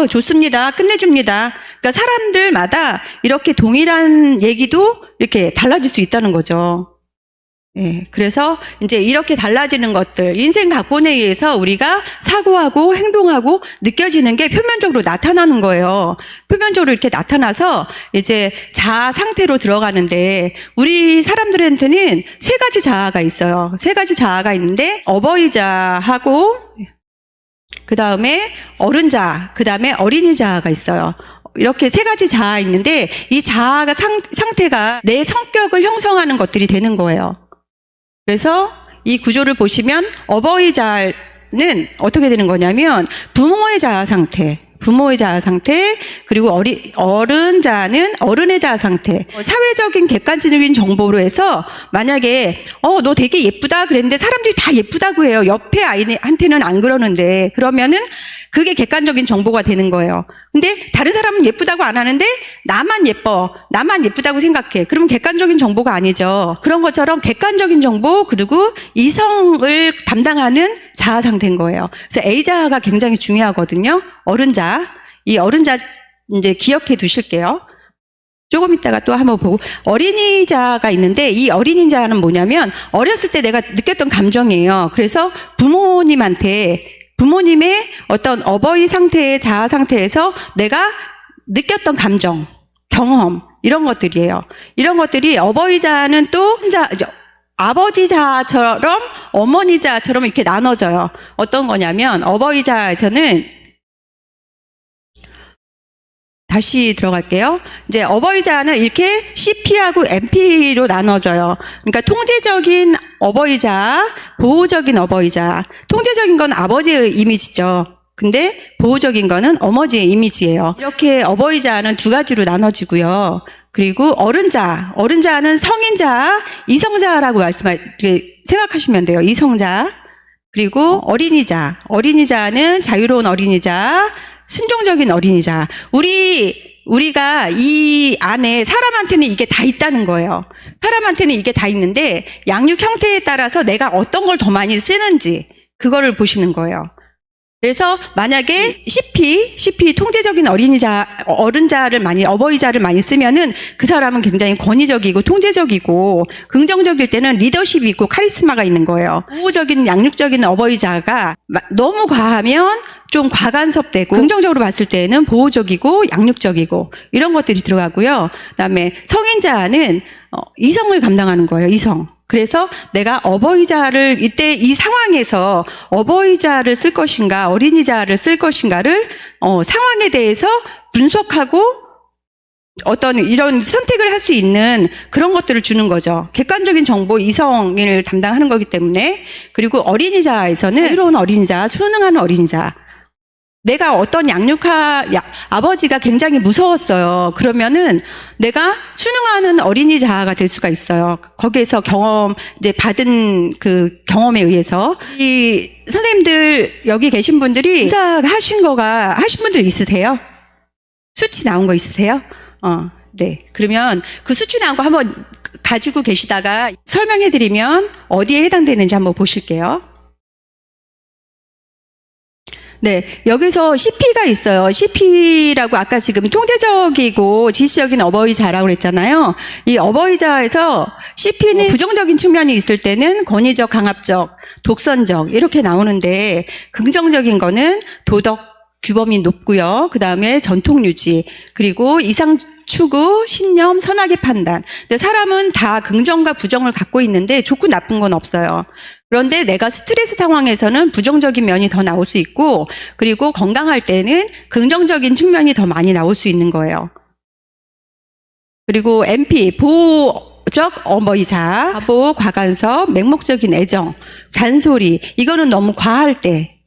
좋습니다. 끝내줍니다. 그러니까 사람들마다 이렇게 동일한 얘기도 이렇게 달라질 수 있다는 거죠. 예, 그래서 이제 이렇게 달라지는 것들, 인생 각본에 의해서 우리가 사고하고 행동하고 느껴지는 게 표면적으로 나타나는 거예요. 표면적으로 이렇게 나타나서 이제 자아 상태로 들어가는데, 우리 사람들한테는 세 가지 자아가 있어요. 세 가지 자아가 있는데, 어버이자하고, 그 다음에 어른자, 그 다음에 어린이 자아가 있어요. 이렇게 세 가지 자아 있는데, 이 자아가 상태가 내 성격을 형성하는 것들이 되는 거예요. 그래서 이 구조를 보시면 어버이자는 어떻게 되는 거냐면 부모의 자아 상태, 그리고 어른자는 어른의 자아 상태. 사회적인 객관적인 정보로 해서 만약에 너 되게 예쁘다 그랬는데 사람들이 다 예쁘다고 해요. 옆에 아이한테는 안 그러는데, 그러면은 그게 객관적인 정보가 되는 거예요. 근데 다른 사람은 예쁘다고 안 하는데 나만 예쁘다고 생각해. 그러면 객관적인 정보가 아니죠. 그런 것처럼 객관적인 정보, 그리고 이성을 담당하는 자아 상태인 거예요. 그래서 A자가 굉장히 중요하거든요. 어른자. 이 어른자 이제 기억해 두실게요. 조금 있다가 또 한번 보고, 어린이자가 있는데, 이 어린이자는 뭐냐면 어렸을 때 내가 느꼈던 감정이에요. 그래서 부모님의 어떤 어버이 상태의 자아 상태에서 내가 느꼈던 감정, 경험, 이런 것들이에요. 이런 것들이 어버이자는 또 아버지자처럼 어머니자처럼 이렇게 나눠져요. 어떤 거냐면 어버이자에서는, 다시 들어갈게요. 이제 어버이자는 이렇게 CP하고 MP로 나눠져요. 그러니까 통제적인 어버이자, 보호적인 어버이자. 통제적인 건 아버지의 이미지죠. 근데 보호적인 거는 어머니의 이미지예요. 이렇게 어버이자는 두 가지로 나눠지고요. 그리고 어른자는 성인자, 이성자라고 생각하시면 돼요. 이성자. 그리고 어린이자는 자유로운 어린이자, 순종적인 어린이자. 우리가 이 안에 사람한테는 이게 다 있다는 거예요. 사람한테는 이게 다 있는데 양육 형태에 따라서 내가 어떤 걸 더 많이 쓰는지 그거를 보시는 거예요. 그래서 만약에 CP 통제적인 어버이자를 많이 쓰면은 그 사람은 굉장히 권위적이고 통제적이고 긍정적일 때는 리더십이 있고 카리스마가 있는 거예요. 보호적인 양육적인 어버이자가 너무 과하면 좀 과간섭되고, 긍정적으로 봤을 때는 보호적이고 양육적이고 이런 것들이 들어가고요. 그다음에 성인자는 이성을 감당하는 거예요. 이성. 그래서 내가 어버이자를 이때 이 상황에서 어버이자를 쓸 것인가 어린이자를 쓸 것인가를 상황에 대해서 분석하고 어떤 이런 선택을 할 수 있는 그런 것들을 주는 거죠. 객관적인 정보, 이성을 담당하는 거기 때문에. 그리고 어린이자에서는 자유로운 어린이자, 순응하는 어린이자. 내가 어떤 아버지가 굉장히 무서웠어요. 그러면은 내가 순응하는 어린이 자아가 될 수가 있어요. 거기에서 받은 그 경험에 의해서. 이 선생님들, 여기 계신 분들이 하신 분들 있으세요? 수치 나온 거 있으세요? 네. 그러면 그 수치 나온 거 한번 가지고 계시다가 설명해 드리면 어디에 해당되는지 한번 보실게요. 네, 여기서 CP가 있어요. CP라고 아까 지금 통제적이고 지시적인 어버이자라고 그랬잖아요. 이 어버이자에서 CP는 부정적인 측면이 있을 때는 권위적, 강압적, 독선적 이렇게 나오는데, 긍정적인 거는 도덕 규범이 높고요. 그 다음에 전통 유지, 그리고 이상 추구, 신념, 선악의 판단. 근데 사람은 다 긍정과 부정을 갖고 있는데 좋고 나쁜 건 없어요. 그런데 내가 스트레스 상황에서는 부정적인 면이 더 나올 수 있고, 그리고 건강할 때는 긍정적인 측면이 더 많이 나올 수 있는 거예요. 그리고 MP, 보호적 어버이자, 과보, 과간섭, 맹목적인 애정, 잔소리, 이거는 너무 과할 때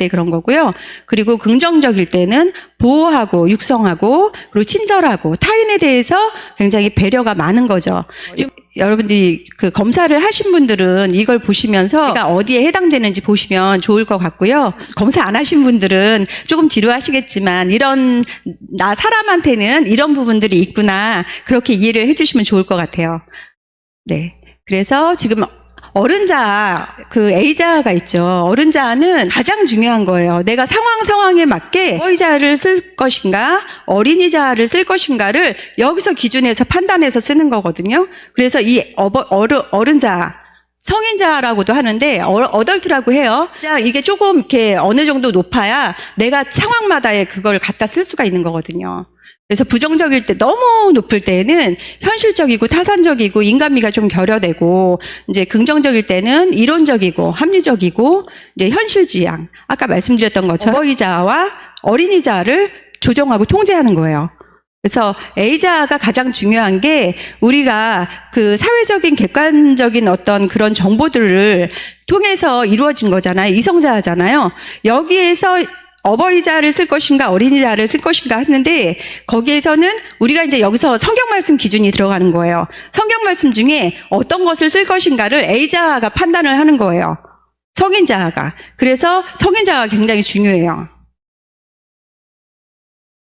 그런 거고요. 그리고 긍정적일 때는 보호하고 육성하고 그리고 친절하고 타인에 대해서 굉장히 배려가 많은 거죠. 지금 여러분들이 그 검사를 하신 분들은 이걸 보시면서 내가 어디에 해당되는지 보시면 좋을 것 같고요. 검사 안 하신 분들은 조금 지루하시겠지만 이런 나 사람한테는 이런 부분들이 있구나 그렇게 이해를 해주시면 좋을 것 같아요. 네, 그래서 지금 어른자아, 그 A자아가 있죠. 어른자아는 가장 중요한 거예요. 내가 상황에 맞게 어이자아를 쓸 것인가, 어린이자아를 쓸 것인가를 여기서 기준해서 판단해서 쓰는 거거든요. 그래서 이 어른자아, 성인자아라고도 하는데 어덜트라고 해요. 자, 이게 조금 이렇게 어느 정도 높아야 내가 상황마다의 그걸 갖다 쓸 수가 있는 거거든요. 그래서 부정적일 때 너무 높을 때는 현실적이고 타산적이고 인간미가 좀 결여되고 이제 긍정적일 때는 이론적이고 합리적이고 이제 현실지향 아까 말씀드렸던 것처럼 어버이자아와 어린이자아를 조정하고 통제하는 거예요. 그래서 A자아가 가장 중요한 게 우리가 그 사회적인 객관적인 어떤 그런 정보들을 통해서 이루어진 거잖아요. 이성자아잖아요. 여기에서 어버이자를 쓸 것인가 어린이자를 쓸 것인가 했는데 거기에서는 우리가 이제 여기서 성경 말씀 기준이 들어가는 거예요. 성경 말씀 중에 어떤 것을 쓸 것인가를 A자가 판단을 하는 거예요. 성인자가. 그래서 성인자가 굉장히 중요해요.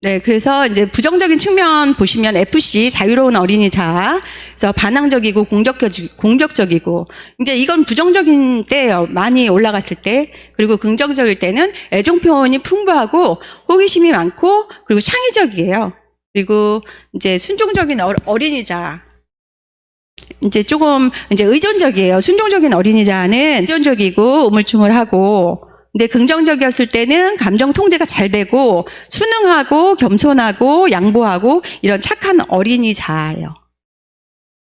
네, 그래서 이제 부정적인 측면 보시면 FC, 자유로운 어린이자, 그래서 반항적이고 공격적이고, 이제 이건 부정적인 때예요. 많이 올라갔을 때. 그리고 긍정적일 때는 애정 표현이 풍부하고, 호기심이 많고, 그리고 창의적이에요. 그리고 이제 순종적인 어린이자. 이제 조금 이제 의존적이에요. 순종적인 어린이자는 의존적이고 우물쭈물하고, 근데 긍정적이었을 때는 감정 통제가 잘 되고 순응하고 겸손하고 양보하고 이런 착한 어린이자예요.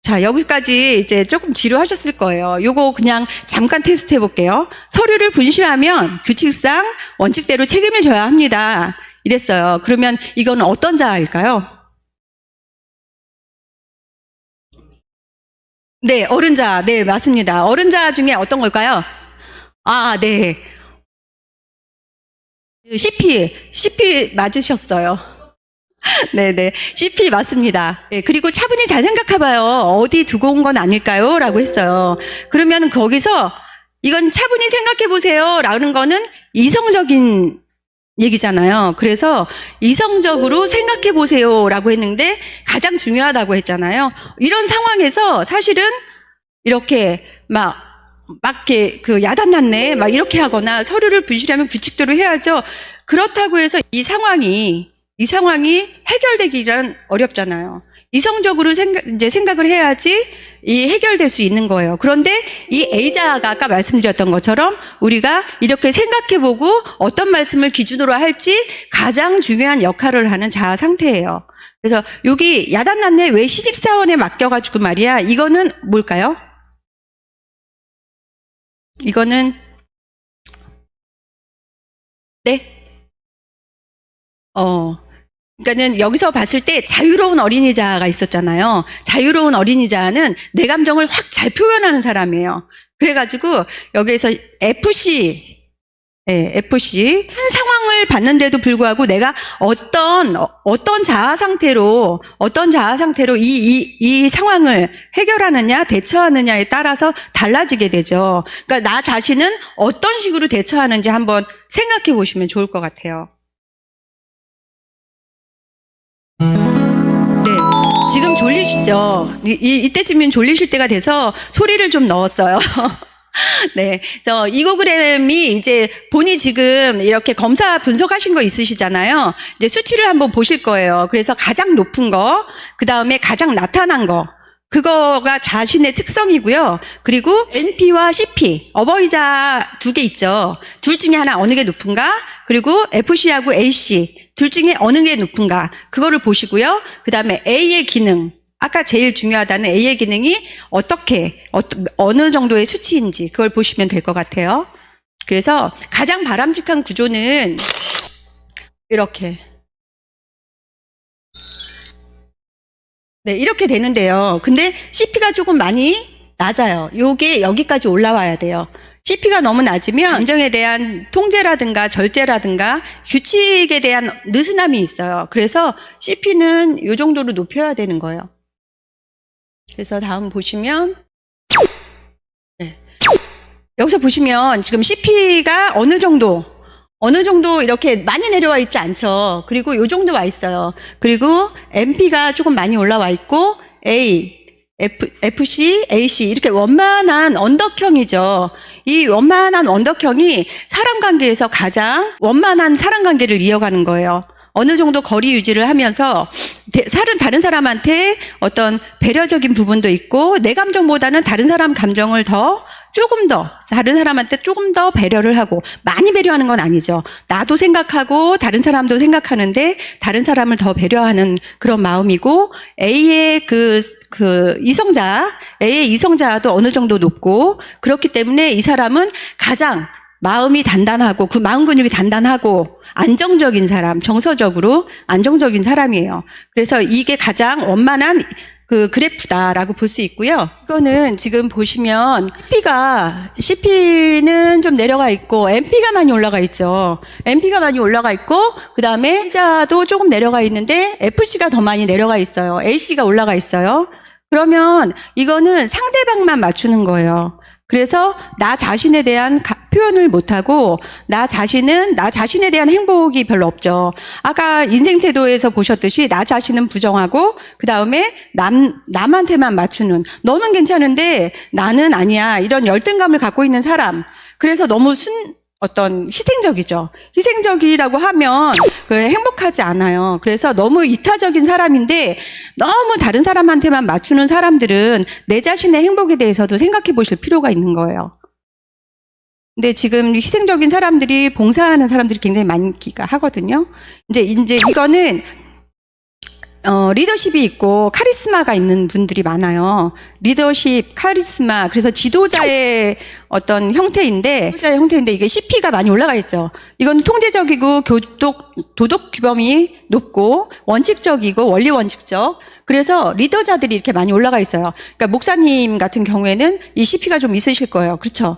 자, 여기까지 이제 조금 지루하셨을 거예요. 요거 그냥 잠깐 테스트 해볼게요. 서류를 분실하면 규칙상 원칙대로 책임을 져야 합니다. 이랬어요. 그러면 이건 어떤 자아일까요? 네, 어른자. 네, 맞습니다. 어른자 중에 어떤 걸까요? 아, 네. CP 맞으셨어요. 네네. CP 맞습니다. 네, 그리고 차분히 잘 생각해봐요. 어디 두고 온 건 아닐까요? 라고 했어요. 그러면 거기서 이건 차분히 생각해보세요. 라는 거는 이성적인 얘기잖아요. 그래서 이성적으로 생각해보세요. 라고 했는데 가장 중요하다고 했잖아요. 이런 상황에서 사실은 이렇게 막 이렇게 야단났네 막 이렇게 하거나 서류를 분실하면 규칙대로 해야죠. 그렇다고 해서 이 상황이 해결되기란 어렵잖아요. 이성적으로 생각을 해야지 이 해결될 수 있는 거예요. 그런데 이 A자가 아까 말씀드렸던 것처럼 우리가 이렇게 생각해보고 어떤 말씀을 기준으로 할지 가장 중요한 역할을 하는 자아 상태예요. 그래서 여기 야단났네 왜 시집사원에 맡겨가지고 말이야. 이거는 뭘까요? 이거는 네. 그러니까는 여기서 봤을 때 자유로운 어린이자가 있었잖아요. 자유로운 어린이자는 내 감정을 확 잘 표현하는 사람이에요. 그래가지고 여기에서 FC 한 상황을 봤는데도 불구하고 내가 어떤 자아 상태로 이 상황을 해결하느냐 대처하느냐에 따라서 달라지게 되죠. 그러니까 나 자신은 어떤 식으로 대처하는지 한번 생각해 보시면 좋을 것 같아요. 네, 지금 졸리시죠? 이때쯤이면 졸리실 때가 돼서 소리를 좀 넣었어요. 네. 그래서 이거그램이 이제 본인이 지금 이렇게 검사 분석하신 거 있으시잖아요. 이제 수치를 한번 보실 거예요. 그래서 가장 높은 거, 그 다음에 가장 나타난 거, 그거가 자신의 특성이고요. 그리고 NP와 CP, 어버이자 두 개 있죠. 둘 중에 하나 어느 게 높은가? 그리고 FC하고 AC, 둘 중에 어느 게 높은가? 그거를 보시고요. 그 다음에 A의 기능. 아까 제일 중요하다는 A의 기능이 어느 정도의 수치인지 그걸 보시면 될 것 같아요. 그래서 가장 바람직한 구조는 이렇게. 네, 이렇게 되는데요. 근데 CP가 조금 많이 낮아요. 요게 여기까지 올라와야 돼요. CP가 너무 낮으면 감정에 대한 통제라든가 절제라든가 규칙에 대한 느슨함이 있어요. 그래서 CP는 요 정도로 높여야 되는 거예요. 그래서 다음 보시면, 네. 여기서 보시면 지금 CP가 어느 정도 이렇게 많이 내려와 있지 않죠. 그리고 요 정도 와 있어요. 그리고 MP가 조금 많이 올라와 있고, FC, AC 이렇게 원만한 언덕형이죠. 이 원만한 언덕형이 사람 관계에서 가장 원만한 사람 관계를 이어가는 거예요. 어느 정도 거리 유지를 하면서 다른 사람한테 어떤 배려적인 부분도 있고 내 감정보다는 다른 사람 감정을 조금 더 다른 사람한테 조금 더 배려를 하고 많이 배려하는 건 아니죠. 나도 생각하고 다른 사람도 생각하는데 다른 사람을 더 배려하는 그런 마음이고 A의 A의 이성자도 어느 정도 높고 그렇기 때문에 이 사람은 가장 마음이 단단하고 그 마음 근육이 단단하고 안정적인 사람, 정서적으로 안정적인 사람이에요. 그래서 이게 가장 원만한 그 그래프다라고 볼 수 있고요. 이거는 지금 보시면 CP는 좀 내려가 있고 MP가 많이 올라가 있죠. MP가 많이 올라가 있고 그다음에 A자도 조금 내려가 있는데 FC가 더 많이 내려가 있어요. AC가 올라가 있어요. 그러면 이거는 상대방만 맞추는 거예요. 그래서 나 자신에 대한 표현을 못하고 나 자신에 대한 행복이 별로 없죠. 아까 인생 태도에서 보셨듯이 나 자신은 부정하고 그 다음에 남한테만 맞추는 너는 괜찮은데 나는 아니야 이런 열등감을 갖고 있는 사람. 그래서 너무 어떤 희생적이죠. 희생적이라고 하면 행복하지 않아요. 그래서 너무 이타적인 사람인데 너무 다른 사람한테만 맞추는 사람들은 내 자신의 행복에 대해서도 생각해 보실 필요가 있는 거예요. 근데 지금 희생적인 사람들이 봉사하는 사람들이 굉장히 많기가 하거든요. 이제 이거는 리더십이 있고 카리스마가 있는 분들이 많아요. 리더십, 카리스마. 그래서 지도자의 어떤 형태인데 이게 CP가 많이 올라가 있죠. 이건 통제적이고 도덕 규범이 높고 원칙적이고 원리 원칙적. 그래서 리더자들이 이렇게 많이 올라가 있어요. 그러니까 목사님 같은 경우에는 이 CP가 좀 있으실 거예요. 그렇죠?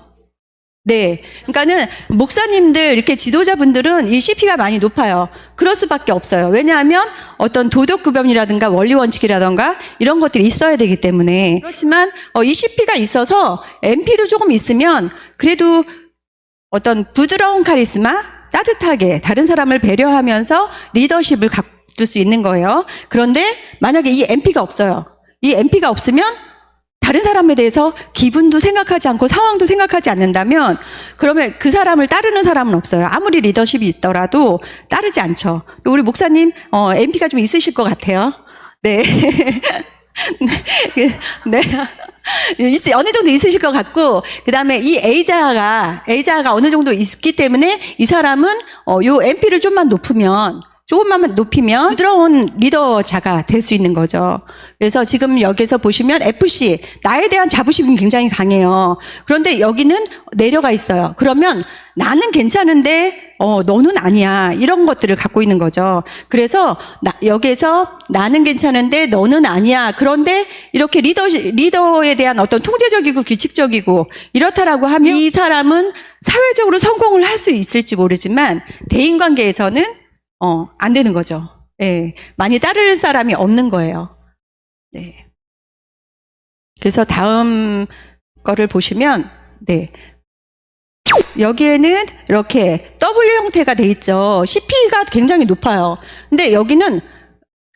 네. 그러니까는 목사님들 이렇게 지도자분들은 이 CP가 많이 높아요. 그럴 수밖에 없어요. 왜냐하면 어떤 도덕 구별이라든가 원리 원칙이라든가 이런 것들이 있어야 되기 때문에. 그렇지만 이 CP가 있어서 MP도 조금 있으면 그래도 어떤 부드러운 카리스마, 따뜻하게 다른 사람을 배려하면서 리더십을 갖을 수 있는 거예요. 그런데 만약에 이 MP가 없어요. 이 MP가 없으면 다른 사람에 대해서 기분도 생각하지 않고 상황도 생각하지 않는다면 그러면 그 사람을 따르는 사람은 없어요. 아무리 리더십이 있더라도 따르지 않죠. 또 우리 목사님 MP가 좀 있으실 것 같아요. 네. 네. 어느 정도 있으실 것 같고 그다음에 이 A자가 어느 정도 있기 때문에 이 사람은 요 MP를 조금만 높이면 부드러운 리더자가 될 수 있는 거죠. 그래서 지금 여기서 보시면 FC, 나에 대한 자부심이 굉장히 강해요. 그런데 여기는 내려가 있어요. 그러면 나는 괜찮은데 너는 아니야. 이런 것들을 갖고 있는 거죠. 그래서 여기에서 나는 괜찮은데 너는 아니야. 그런데 이렇게 리더에 대한 어떤 통제적이고 규칙적이고 이렇다라고 하면 이 사람은 사회적으로 성공을 할 수 있을지 모르지만 대인관계에서는 안 되는 거죠. 네. 많이 따를 사람이 없는 거예요. 네. 그래서 다음 거를 보시면, 네. 여기에는 이렇게 W 형태가 돼 있죠. CP가 굉장히 높아요. 근데 여기는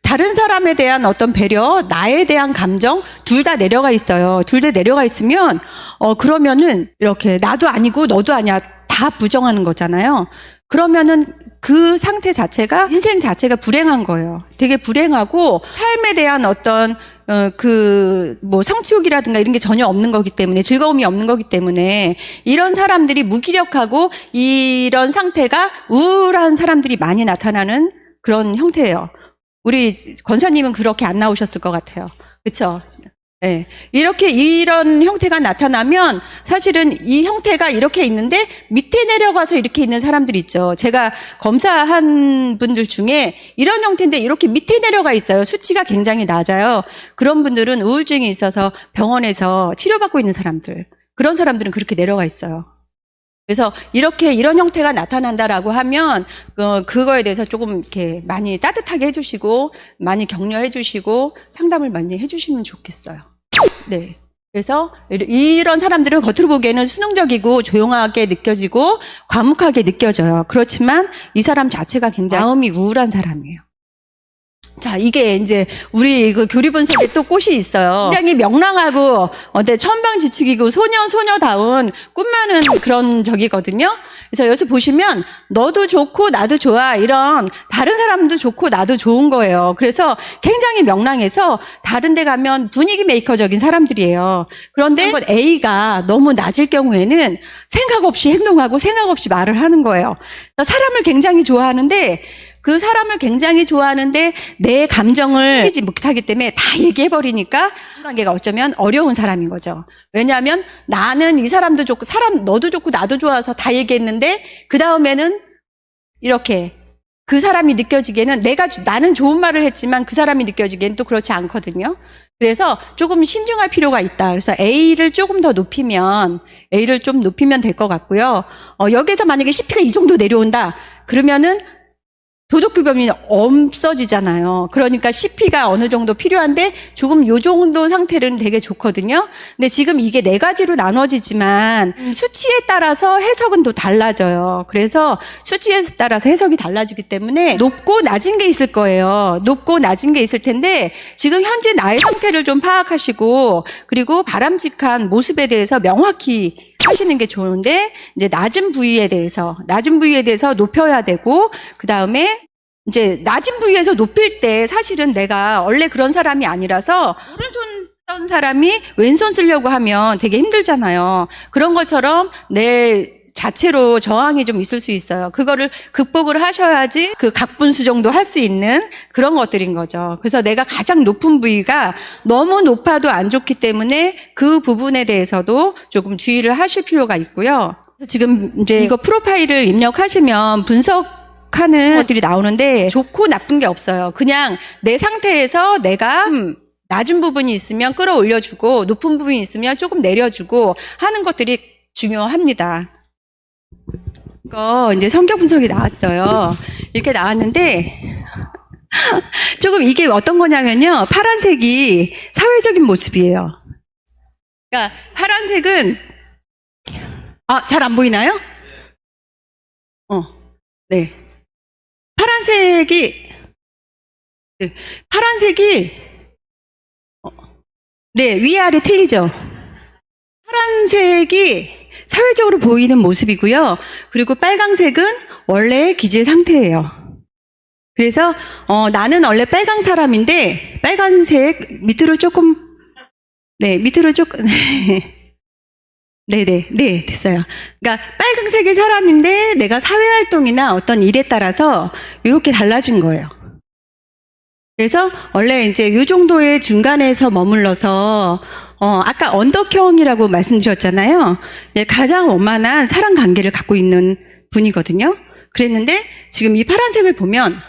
다른 사람에 대한 어떤 배려, 나에 대한 감정, 둘 다 내려가 있어요. 둘 다 내려가 있으면, 그러면은 이렇게 나도 아니고 너도 아니야. 다 부정하는 거잖아요. 그러면은 그 상태 자체가 인생 자체가 불행한 거예요. 되게 불행하고 삶에 대한 어떤 성취욕이라든가 이런 게 전혀 없는 거기 때문에 즐거움이 없는 거기 때문에 이런 사람들이 무기력하고 이런 상태가 우울한 사람들이 많이 나타나는 그런 형태예요. 우리 권사님은 그렇게 안 나오셨을 것 같아요. 그렇죠? 네. 이런 형태가 나타나면 사실은 이 형태가 이렇게 있는데 밑에 내려가서 이렇게 있는 사람들이 있죠. 제가 검사한 분들 중에 이런 형태인데 이렇게 밑에 내려가 있어요. 수치가 굉장히 낮아요. 그런 분들은 우울증이 있어서 병원에서 치료받고 있는 사람들. 그런 사람들은 그렇게 내려가 있어요. 그래서 이런 형태가 나타난다라고 하면 그거에 대해서 조금 이렇게 많이 따뜻하게 해주시고 많이 격려해 주시고 상담을 많이 해주시면 좋겠어요. 네. 그래서 이런 사람들은 겉으로 보기에는 수능적이고 조용하게 느껴지고 과묵하게 느껴져요. 그렇지만 이 사람 자체가 굉장히 마음이 우울한 사람이에요. 자, 이게 이제 우리 그 교리 분석에 또 꽃이 있어요. 굉장히 명랑하고 천방지축이고 소녀다운 꿈 많은 그런 적이거든요. 그래서 여기서 보시면 너도 좋고 나도 좋아, 이런 다른 사람도 좋고 나도 좋은 거예요. 그래서 굉장히 명랑해서 다른 데 가면 분위기 메이커적인 사람들이에요. 그런데 A가 너무 낮을 경우에는 생각 없이 행동하고 생각 없이 말을 하는 거예요. 사람을 굉장히 좋아하는데 그 사람을 굉장히 좋아하는데 내 감정을 하지 못하기 때문에 다 얘기해버리니까 관계가 어쩌면 어려운 사람인 거죠. 왜냐하면 나는 이 사람도 좋고 너도 좋고 나도 좋아서 다 얘기했는데 그 다음에는 이렇게 그 사람이 느껴지기에는 나는 좋은 말을 했지만 그 사람이 느껴지기에는 또 그렇지 않거든요. 그래서 조금 신중할 필요가 있다. 그래서 A를 조금 더 높이면 A를 좀 높이면 될 것 같고요. 여기서 만약에 CP가 이 정도 내려온다 그러면은 도덕규범이 없어지잖아요. 그러니까 CP가 어느 정도 필요한데 조금 요 정도 상태는 되게 좋거든요. 근데 지금 이게 4가지로 나눠지지만 수치에 따라서 해석은 또 달라져요. 그래서 수치에 따라서 해석이 달라지기 때문에 높고 낮은 게 있을 거예요. 높고 낮은 게 있을 텐데 지금 현재 나의 상태를 좀 파악하시고 그리고 바람직한 모습에 대해서 명확히 하시는 게 좋은데 이제 낮은 부위에 대해서 높여야 되고 그 다음에 이제 낮은 부위에서 높일 때 사실은 내가 원래 그런 사람이 아니라서 오른손 썼던 사람이 왼손 쓰려고 하면 되게 힘들잖아요. 그런 것처럼 내 자체로 저항이 좀 있을 수 있어요. 그거를 극복을 하셔야지 그 각분수 정도 할 수 있는 그런 것들인 거죠. 그래서 내가 가장 높은 부위가 너무 높아도 안 좋기 때문에 그 부분에 대해서도 조금 주의를 하실 필요가 있고요. 지금 이제 이거 프로파일을 입력하시면 분석하는 것들이 나오는데 좋고 나쁜 게 없어요. 그냥 내 상태에서 내가 낮은 부분이 있으면 끌어올려주고 높은 부분이 있으면 조금 내려주고 하는 것들이 중요합니다. 이거 이제 성격 분석이 나왔어요. 이렇게 나왔는데 조금 이게 어떤 거냐면요. 파란색이 사회적인 모습이에요. 그러니까 파란색은 잘 안 보이나요? 네. 파란색이 위아래 틀리죠. 파란색이 사회적으로 보이는 모습이고요. 그리고 빨강색은 원래의 기질 상태예요. 그래서 나는 원래 빨강 사람인데 빨간색 밑으로 조금 네, 됐어요. 그러니까 빨강색의 사람인데 내가 사회활동이나 어떤 일에 따라서 이렇게 달라진 거예요. 그래서 원래 이제 이 정도의 중간에서 머물러서 아까 언덕형이라고 말씀드렸잖아요. 가장 원만한 사람 관계를 갖고 있는 분이거든요. 그랬는데 지금 이 파란색을 보면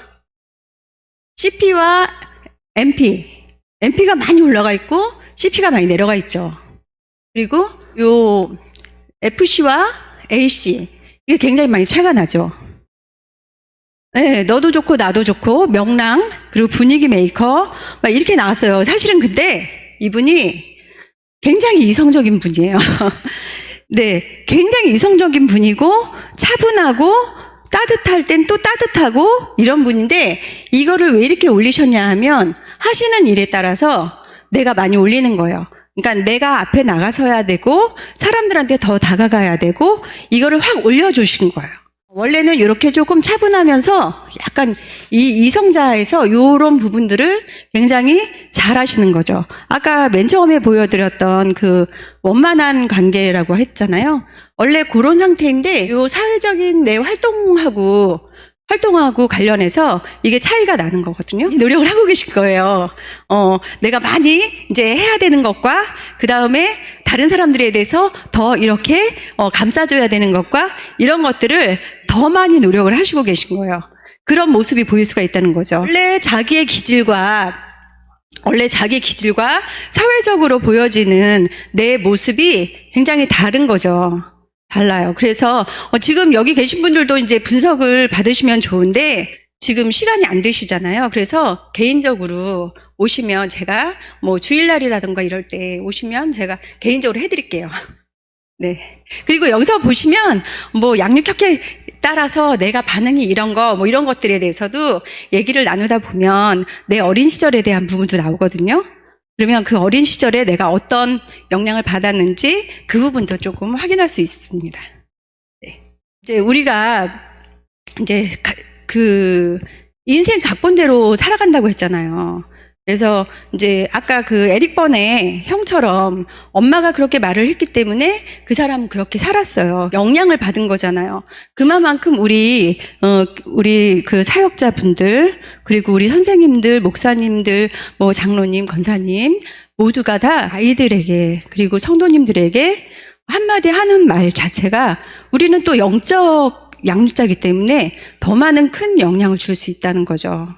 CP와 MP가 많이 올라가 있고 CP가 많이 내려가 있죠. 그리고 요 FC와 AC 이게 굉장히 많이 차이가 나죠. 네, 너도 좋고 나도 좋고 명랑 그리고 분위기 메이커 막 이렇게 나왔어요. 사실은 근데 이분이 굉장히 이성적인 분이에요. 네, 굉장히 이성적인 분이고 차분하고 따뜻할 땐 또 따뜻하고 이런 분인데 이거를 왜 이렇게 올리셨냐 하면 하시는 일에 따라서 내가 많이 올리는 거예요. 그러니까 내가 앞에 나가서야 되고 사람들한테 더 다가가야 되고 이거를 확 올려주신 거예요. 원래는 이렇게 조금 차분하면서 약간 이 이성자에서 이런 부분들을 굉장히 잘 하시는 거죠. 아까 맨 처음에 보여드렸던 그 원만한 관계라고 했잖아요. 원래 그런 상태인데 이 사회적인 내 활동하고 관련해서 이게 차이가 나는 거거든요. 노력을 하고 계실 거예요. 내가 많이 이제 해야 되는 것과 그 다음에 다른 사람들에 대해서 더 이렇게 감싸줘야 되는 것과 이런 것들을 더 많이 노력을 하시고 계신 거예요. 그런 모습이 보일 수가 있다는 거죠. 원래 자기의 기질과 사회적으로 보여지는 내 모습이 굉장히 다른 거죠. 달라요. 그래서 지금 여기 계신 분들도 이제 분석을 받으시면 좋은데 지금 시간이 안 되시잖아요. 그래서 개인적으로 오시면 제가 뭐 주일날이라든가 이럴 때 오시면 제가 개인적으로 해드릴게요. 네. 그리고 여기서 보시면 뭐 양육협회 따라서 내가 반응이 이런 거, 뭐 이런 것들에 대해서도 얘기를 나누다 보면 내 어린 시절에 대한 부분도 나오거든요. 그러면 그 어린 시절에 내가 어떤 영향을 받았는지 그 부분도 조금 확인할 수 있습니다. 네. 이제 우리가 이제 그 인생 각본대로 살아간다고 했잖아요. 그래서 이제 아까 그 에릭 번의 형처럼 엄마가 그렇게 말을 했기 때문에 그 사람은 그렇게 살았어요. 영향을 받은 거잖아요. 그만큼 우리 그 사역자분들, 그리고 우리 선생님들, 목사님들, 뭐 장로님, 권사님 모두가 다 아이들에게, 그리고 성도님들에게 한마디 하는 말 자체가 우리는 또 영적 양육자이기 때문에 더 많은 큰 영향을 줄 수 있다는 거죠.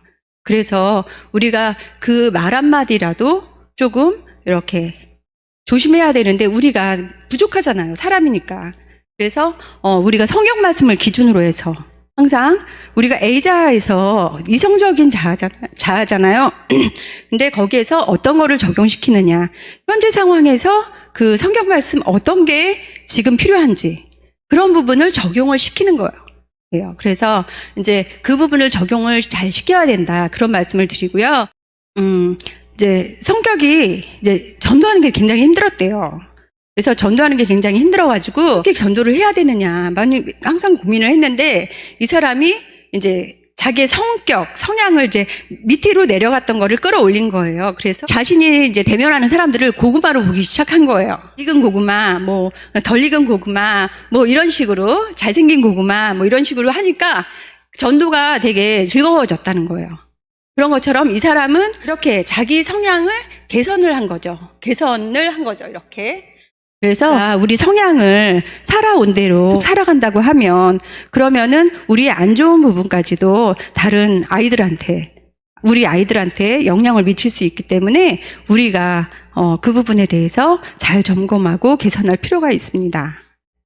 그래서 우리가 그 말 한마디라도 조금 이렇게 조심해야 되는데 우리가 부족하잖아요. 사람이니까. 그래서 우리가 성경 말씀을 기준으로 해서 항상 우리가 A자에서 이성적인 자아잖아요. 근데 거기에서 어떤 거를 적용시키느냐. 현재 상황에서 그 성경 말씀 어떤 게 지금 필요한지 그런 부분을 적용을 시키는 거예요. 그래서 이제 그 부분을 적용을 잘 시켜야 된다. 그런 말씀을 드리고요. 이제 성격이 이제 전도하는 게 굉장히 힘들었대요. 그래서 전도하는 게 굉장히 힘들어가지고 어떻게 전도를 해야 되느냐. 많이 항상 고민을 했는데 이 사람이 이제 자기의 성격, 성향을 이제 밑으로 내려갔던 거를 끌어올린 거예요. 그래서 자신이 이제 대면하는 사람들을 고구마로 보기 시작한 거예요. 익은 고구마, 뭐 덜 익은 고구마, 뭐 이런 식으로 잘생긴 고구마, 뭐 이런 식으로 하니까 전도가 되게 즐거워졌다는 거예요. 그런 것처럼 이 사람은 이렇게 자기 성향을 개선을 한 거죠. 이렇게. 그래서 우리 성향을 살아온 대로 살아간다고 하면 그러면은 우리의 안 좋은 부분까지도 다른 아이들한테, 우리 아이들한테 영향을 미칠 수 있기 때문에 우리가 그 부분에 대해서 잘 점검하고 개선할 필요가 있습니다.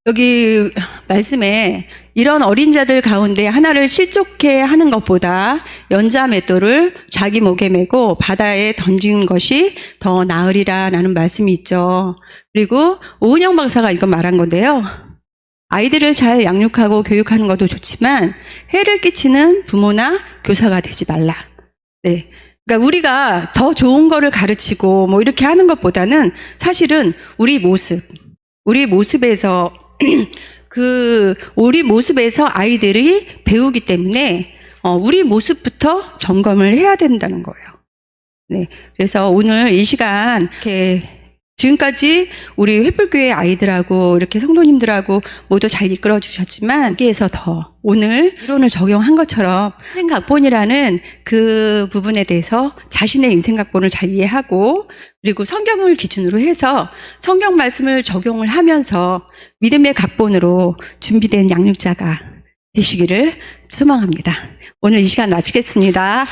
여기 말씀에 이런 어린 자들 가운데 하나를 실족해 하는 것보다 연자 맷돌을 자기 목에 메고 바다에 던지는 것이 더 나으리라라는 말씀이 있죠. 그리고 오은영 박사가 이거 말한 건데요. 아이들을 잘 양육하고 교육하는 것도 좋지만 해를 끼치는 부모나 교사가 되지 말라. 네. 그러니까 우리가 더 좋은 거를 가르치고 뭐 이렇게 하는 것보다는 사실은 우리 모습에서 우리 모습에서 아이들이 배우기 때문에 우리 모습부터 점검을 해야 된다는 거예요. 네. 그래서 오늘 이 시간 이렇게 지금까지 우리 횃불교회 아이들하고 이렇게 성도님들하고 모두 잘 이끌어 주셨지만 여기에서 더 오늘 이론을 적용한 것처럼 인생각본이라는 그 부분에 대해서 자신의 인생각본을 잘 이해하고 그리고 성경을 기준으로 해서 성경 말씀을 적용을 하면서 믿음의 각본으로 준비된 양육자가 되시기를 소망합니다. 오늘 이 시간 마치겠습니다.